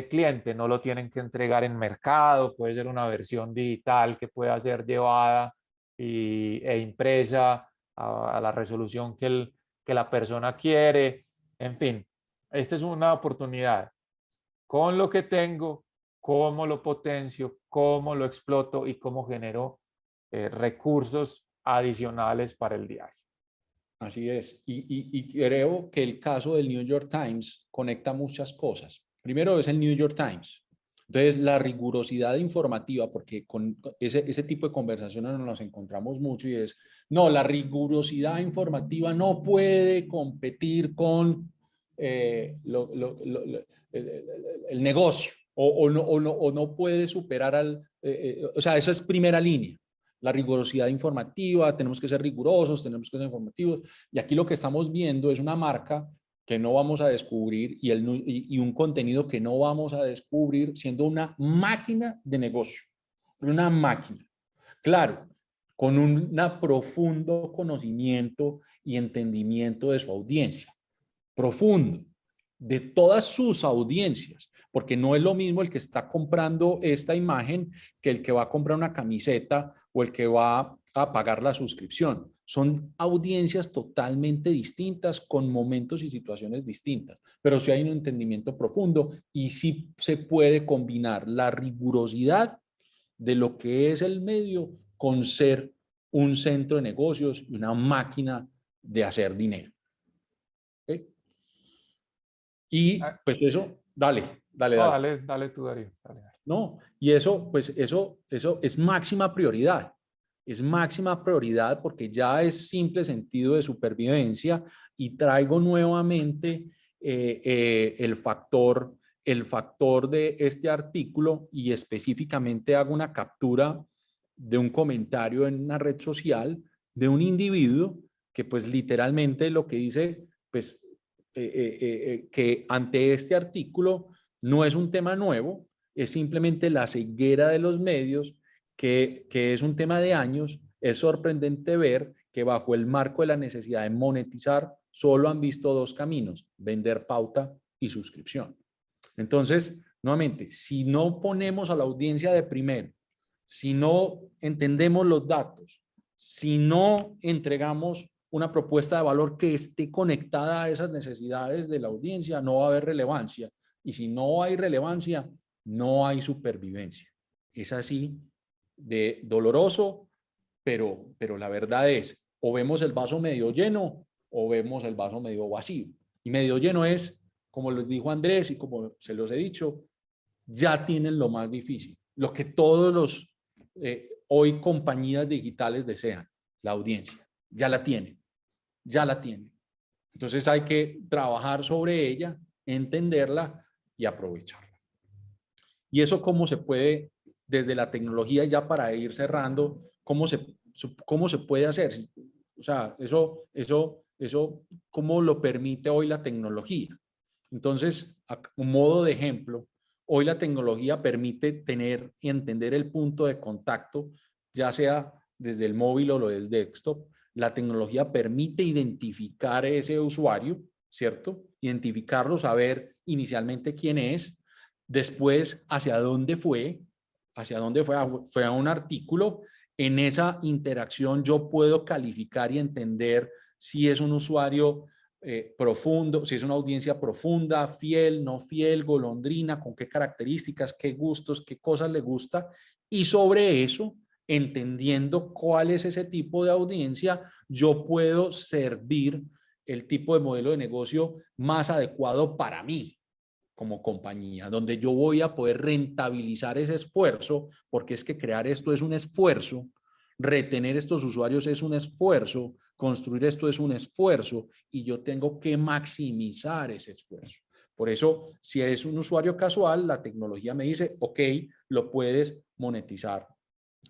Speaker 2: cliente. No lo tienen que entregar en mercado, puede ser una versión digital que pueda ser llevada e impresa a la resolución que la persona quiere. En fin, esta es una oportunidad. Con lo que tengo, cómo lo potencio, cómo lo exploto y cómo genero recursos adicionales para el diario.
Speaker 1: Así es. Y creo que el caso del New York Times conecta muchas cosas. Primero es el New York Times. Entonces, la rigurosidad informativa, porque con ese tipo de conversaciones nos encontramos mucho y es, no, la rigurosidad informativa no puede competir con el negocio o no puede superar o sea, eso es primera línea. La rigurosidad informativa, tenemos que ser rigurosos, tenemos que ser informativos. Y aquí lo que estamos viendo es una marca que no vamos a descubrir y un contenido que no vamos a descubrir siendo una máquina de negocio. Una máquina. Claro, con un profundo conocimiento y entendimiento de su audiencia. Profundo. De todas sus audiencias, porque no es lo mismo el que está comprando esta imagen que el que va a comprar una camiseta o el que va a pagar la suscripción. Son audiencias totalmente distintas, con momentos y situaciones distintas, pero sí hay un entendimiento profundo y sí se puede combinar la rigurosidad de lo que es el medio con ser un centro de negocios y una máquina de hacer dinero. ¿Okay? Y pues eso, dale.
Speaker 2: No, dale tú, Darío. Dale.
Speaker 1: No, y eso, pues eso es máxima prioridad. Es máxima prioridad porque ya es simple sentido de supervivencia y traigo nuevamente el factor de este artículo y específicamente hago una captura de un comentario en una red social de un individuo que pues literalmente lo que dice, pues que ante este artículo no es un tema nuevo, es simplemente la ceguera de los medios, que es un tema de años. Es sorprendente ver que bajo el marco de la necesidad de monetizar, solo han visto dos caminos: vender pauta y suscripción. Entonces, nuevamente, si no ponemos a la audiencia de primero, si no entendemos los datos, si no entregamos una propuesta de valor que esté conectada a esas necesidades de la audiencia, no va a haber relevancia. Y si no hay relevancia, no hay supervivencia. Es así de doloroso, pero la verdad es, o vemos el vaso medio lleno o vemos el vaso medio vacío. Y medio lleno es, como les dijo Andrés y como se los he dicho, ya tienen lo más difícil, lo que todos los hoy compañías digitales desean, la audiencia, ya la tienen, ya la tienen. Entonces hay que trabajar sobre ella, entenderla y aprovecharla. Y eso cómo se puede, desde la tecnología, ya para ir cerrando, cómo se puede hacer. O sea, eso cómo lo permite hoy la tecnología. Entonces, a un modo de ejemplo, hoy la tecnología permite tener y entender el punto de contacto, ya sea desde el móvil o desde el desktop. La tecnología permite identificar ese usuario, ¿cierto? Identificarlo, saber inicialmente quién es, después hacia dónde fue, fue a un artículo. En esa interacción yo puedo calificar y entender si es un usuario profundo, si es una audiencia profunda, fiel, no fiel, golondrina, con qué características, qué gustos, qué cosas le gusta. Y sobre eso, entendiendo cuál es ese tipo de audiencia, yo puedo servir el tipo de modelo de negocio más adecuado para mí como compañía, donde yo voy a poder rentabilizar ese esfuerzo, porque es que crear esto es un esfuerzo, retener estos usuarios es un esfuerzo, construir esto es un esfuerzo y yo tengo que maximizar ese esfuerzo. Por eso, si es un usuario casual, la tecnología me dice, ok, lo puedes monetizar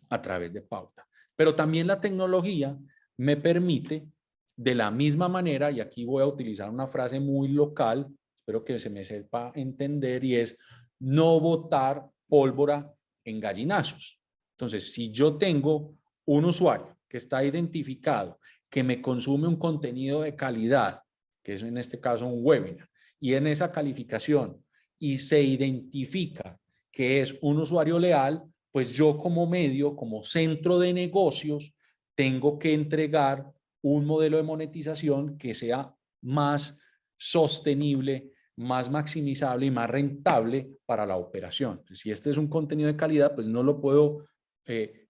Speaker 1: a través de pauta. Pero también la tecnología me permite, de la misma manera, y aquí voy a utilizar una frase muy local, espero que se me sepa entender, y es no botar pólvora en gallinazos. Entonces, si yo tengo un usuario que está identificado, que me consume un contenido de calidad, que es en este caso un webinar, y en esa calificación, y se identifica que es un usuario leal, pues yo como medio, como centro de negocios, tengo que entregar un modelo de monetización que sea más sostenible, más maximizable y más rentable para la operación. Si este es un contenido de calidad, pues no lo puedo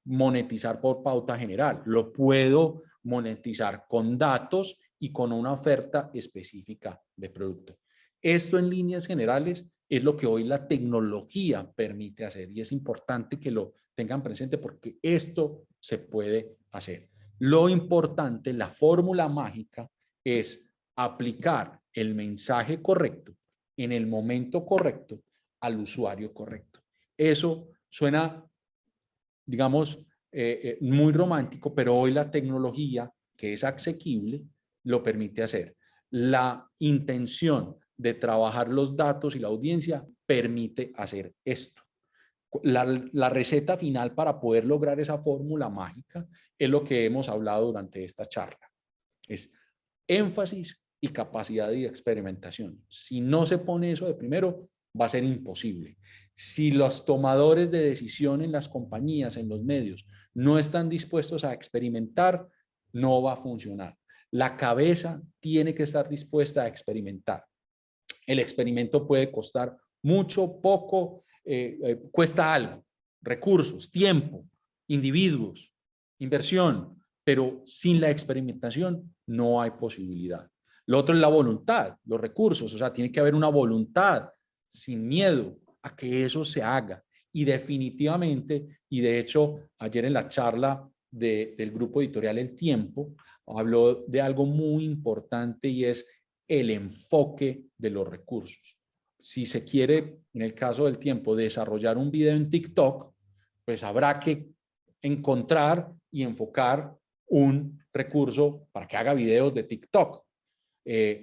Speaker 1: monetizar por pauta general, lo puedo monetizar con datos y con una oferta específica de producto. Esto en líneas generales es lo que hoy la tecnología permite hacer y es importante que lo tengan presente porque esto se puede hacer. Lo importante, la fórmula mágica es aplicar el mensaje correcto en el momento correcto al usuario correcto. Eso suena, digamos, muy romántico, pero hoy la tecnología, que es asequible, lo permite hacer. La intención de trabajar los datos y la audiencia permite hacer esto. La receta final para poder lograr esa fórmula mágica es lo que hemos hablado durante esta charla. Es énfasis y capacidad de experimentación. Si no se pone eso de primero, va a ser imposible. Si los tomadores de decisión en las compañías, en los medios, no están dispuestos a experimentar, no va a funcionar. La cabeza tiene que estar dispuesta a experimentar. El experimento puede costar mucho, poco, cuesta algo, recursos, tiempo, individuos, inversión, pero sin la experimentación no hay posibilidad. Lo otro es la voluntad, los recursos, o sea, tiene que haber una voluntad sin miedo a que eso se haga. Y definitivamente, y de hecho, ayer en la charla del grupo editorial El Tiempo, habló de algo muy importante y es el enfoque de los recursos. Si se quiere, en el caso del Tiempo, desarrollar un video en TikTok, pues habrá que encontrar y enfocar un recurso para que haga videos de TikTok.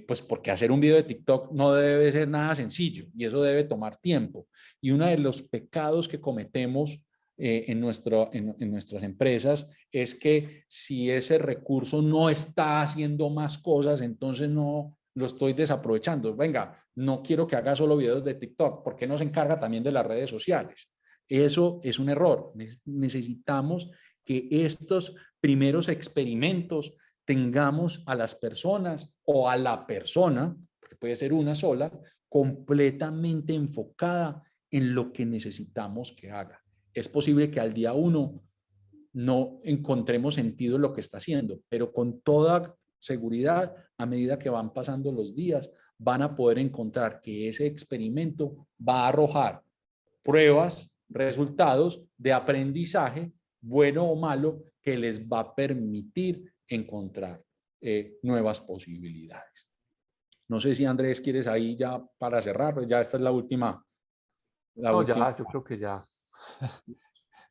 Speaker 1: Pues porque hacer un video de TikTok no debe ser nada sencillo y eso debe tomar tiempo. Y uno de los pecados que cometemos en nuestras empresas es que si ese recurso no está haciendo más cosas, entonces no lo estoy desaprovechando. Venga, no quiero que haga solo videos de TikTok, ¿por qué no se encarga también de las redes sociales? Eso es un error. Necesitamos que estos primeros experimentos tengamos a las personas o a la persona, porque puede ser una sola, completamente enfocada en lo que necesitamos que haga. Es posible que al día 1 no encontremos sentido en lo que está haciendo, pero con toda seguridad, a medida que van pasando los días, van a poder encontrar que ese experimento va a arrojar pruebas, resultados de aprendizaje, bueno o malo, que les va a permitir encontrar nuevas posibilidades. No sé si Andrés quieres ahí ya para cerrar, ya esta es la última.
Speaker 2: No, ya, yo creo que ya,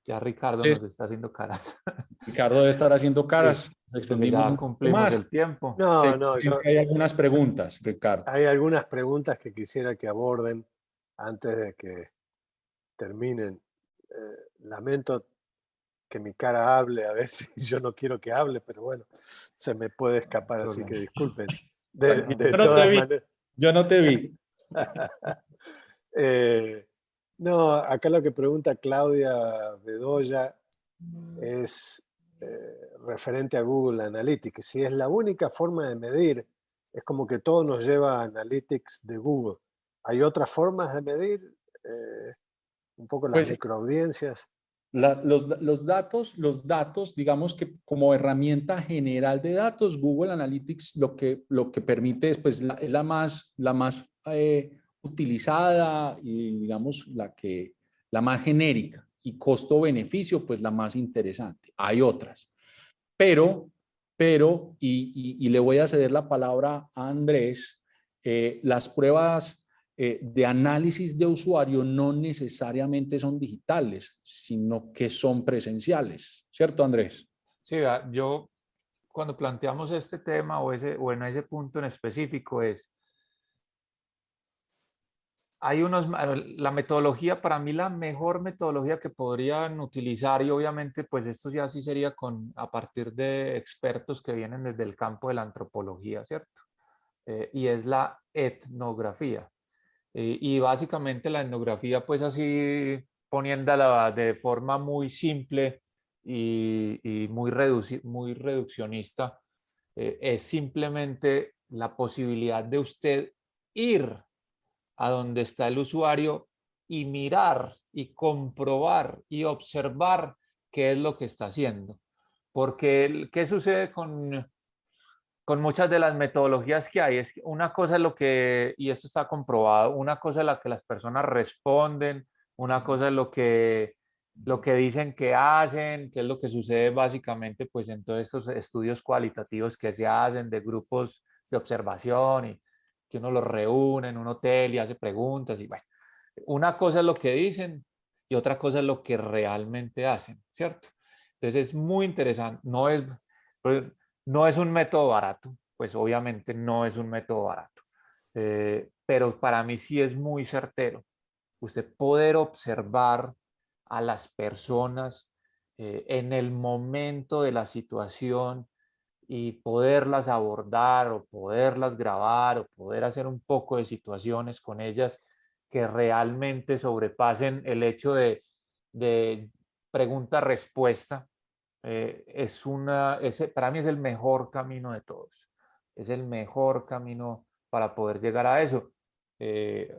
Speaker 2: ya Ricardo nos está haciendo caras.
Speaker 1: Ricardo debe estar haciendo caras,
Speaker 2: Sí,
Speaker 1: nos
Speaker 2: porque
Speaker 1: extendimos
Speaker 2: ya
Speaker 1: un poco
Speaker 2: cumplimos
Speaker 1: más.
Speaker 2: el tiempo.
Speaker 3: No, no,
Speaker 1: Hay algunas preguntas, Ricardo.
Speaker 3: hay algunas preguntas que quisiera que aborden antes de que terminen. Lamento que mi cara hable a veces, yo no quiero que hable, pero bueno, se me puede escapar, así que disculpen. De
Speaker 1: Yo no te
Speaker 3: todas
Speaker 1: vi,
Speaker 3: maneras.
Speaker 1: yo no te vi.
Speaker 3: No, acá lo que pregunta Claudia Bedoya es referente a Google Analytics. Si es la única forma de medir, es como que todo nos lleva a Analytics de Google. ¿Hay otras formas de medir? Un poco las
Speaker 1: Pues
Speaker 3: microaudiencias.
Speaker 1: los datos, digamos que como herramienta general de datos, Google Analytics lo que permite es, pues, es la más utilizada y digamos la más genérica y costo-beneficio, pues la más interesante. Hay otras, pero y le voy a ceder la palabra a Andrés, las pruebas de análisis de usuario no necesariamente son digitales, sino que son presenciales, ¿cierto, Andrés?
Speaker 2: Sí, yo cuando planteamos este tema o en ese punto en específico hay la metodología, para mí la mejor metodología que podrían utilizar, y obviamente pues esto ya sí sería a partir de expertos que vienen desde el campo de la antropología, ¿cierto? Y es la etnografía. Y básicamente la etnografía, pues así poniéndola de forma muy simple, y muy reduccionista, es simplemente la posibilidad de usted ir a donde está el usuario y mirar y comprobar y observar qué es lo que está haciendo. Porque, ¿qué sucede con muchas de las metodologías que hay? Es que una cosa es lo que, y esto está comprobado, una cosa es la que las personas responden, una cosa es lo que dicen que hacen, que es lo que sucede básicamente pues en todos estos estudios cualitativos que se hacen de grupos de observación y que uno los reúne en un hotel y hace preguntas y bueno, una cosa es lo que dicen y otra cosa es lo que realmente hacen, ¿cierto? Entonces es muy interesante, pues, no es un método barato, pues obviamente no es un método barato, pero para mí sí es muy certero. Usted poder observar a las personas en el momento de la situación y poderlas abordar o poderlas grabar o poder hacer un poco de situaciones con ellas que realmente sobrepasen el hecho de pregunta-respuesta. Para mí es el mejor camino de todos. Es el mejor camino para poder llegar a eso. Eh,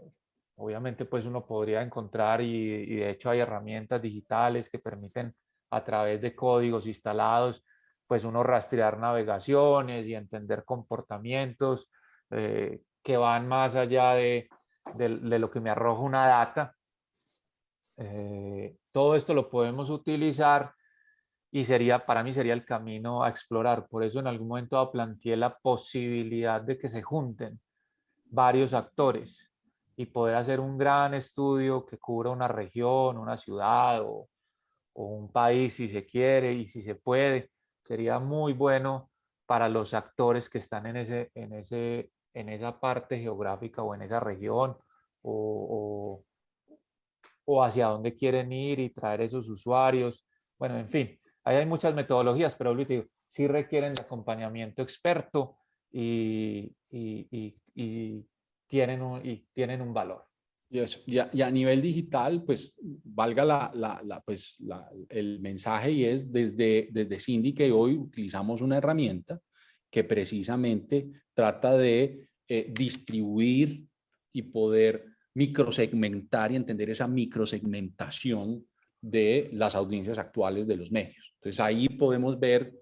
Speaker 2: Obviamente, pues uno podría encontrar y de hecho hay herramientas digitales que permiten a través de códigos instalados, pues uno rastrear navegaciones y entender comportamientos que van más allá de lo que me arroja una data. Todo esto lo podemos utilizar y para mí sería el camino a explorar. Por eso en algún momento planteé la posibilidad de que se junten varios actores y poder hacer un gran estudio que cubra una región, una ciudad o un país si se quiere y si se puede. Sería muy bueno para los actores que están en esa parte geográfica o en esa región o, o hacia dónde quieren ir y traer esos usuarios. Bueno, en fin, ahí hay muchas metodologías, pero digo, sí requieren de acompañamiento experto y tienen un valor.
Speaker 1: Y eso, y a nivel digital, pues valga el mensaje y es desde Cindy que hoy utilizamos una herramienta que precisamente trata de distribuir y poder microsegmentar y entender esa microsegmentación de las audiencias actuales de los medios. Entonces ahí podemos ver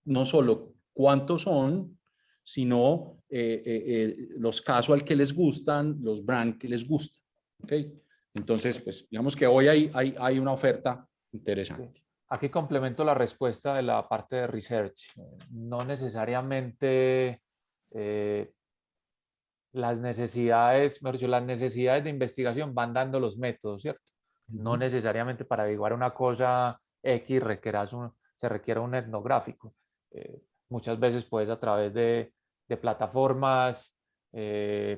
Speaker 1: no solo cuántos son, sino los casual que les gustan, los brand que les gustan. ¿Okay? Entonces, pues digamos que hoy hay una oferta interesante.
Speaker 2: Aquí complemento la respuesta de la parte de research. No necesariamente las necesidades de investigación van dando los métodos, ¿cierto? No necesariamente para averiguar una cosa X se requiera un etnográfico. Muchas veces puedes a través de plataformas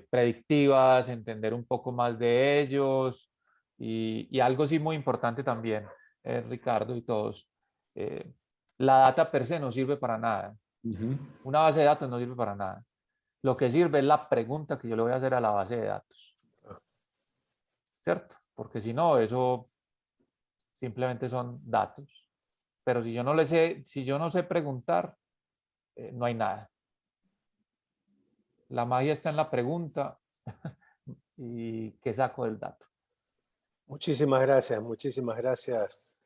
Speaker 2: predictivas entender un poco más de ellos y algo sí muy importante también, Ricardo y todos, la data per se no sirve para nada. Una base de datos no sirve para nada. Lo que sirve es la pregunta que yo le voy a hacer a la base de datos, ¿cierto? Porque si no, eso simplemente son datos. Pero si yo no sé preguntar, no hay nada. La magia está en la pregunta y qué saco del dato.
Speaker 3: Muchísimas gracias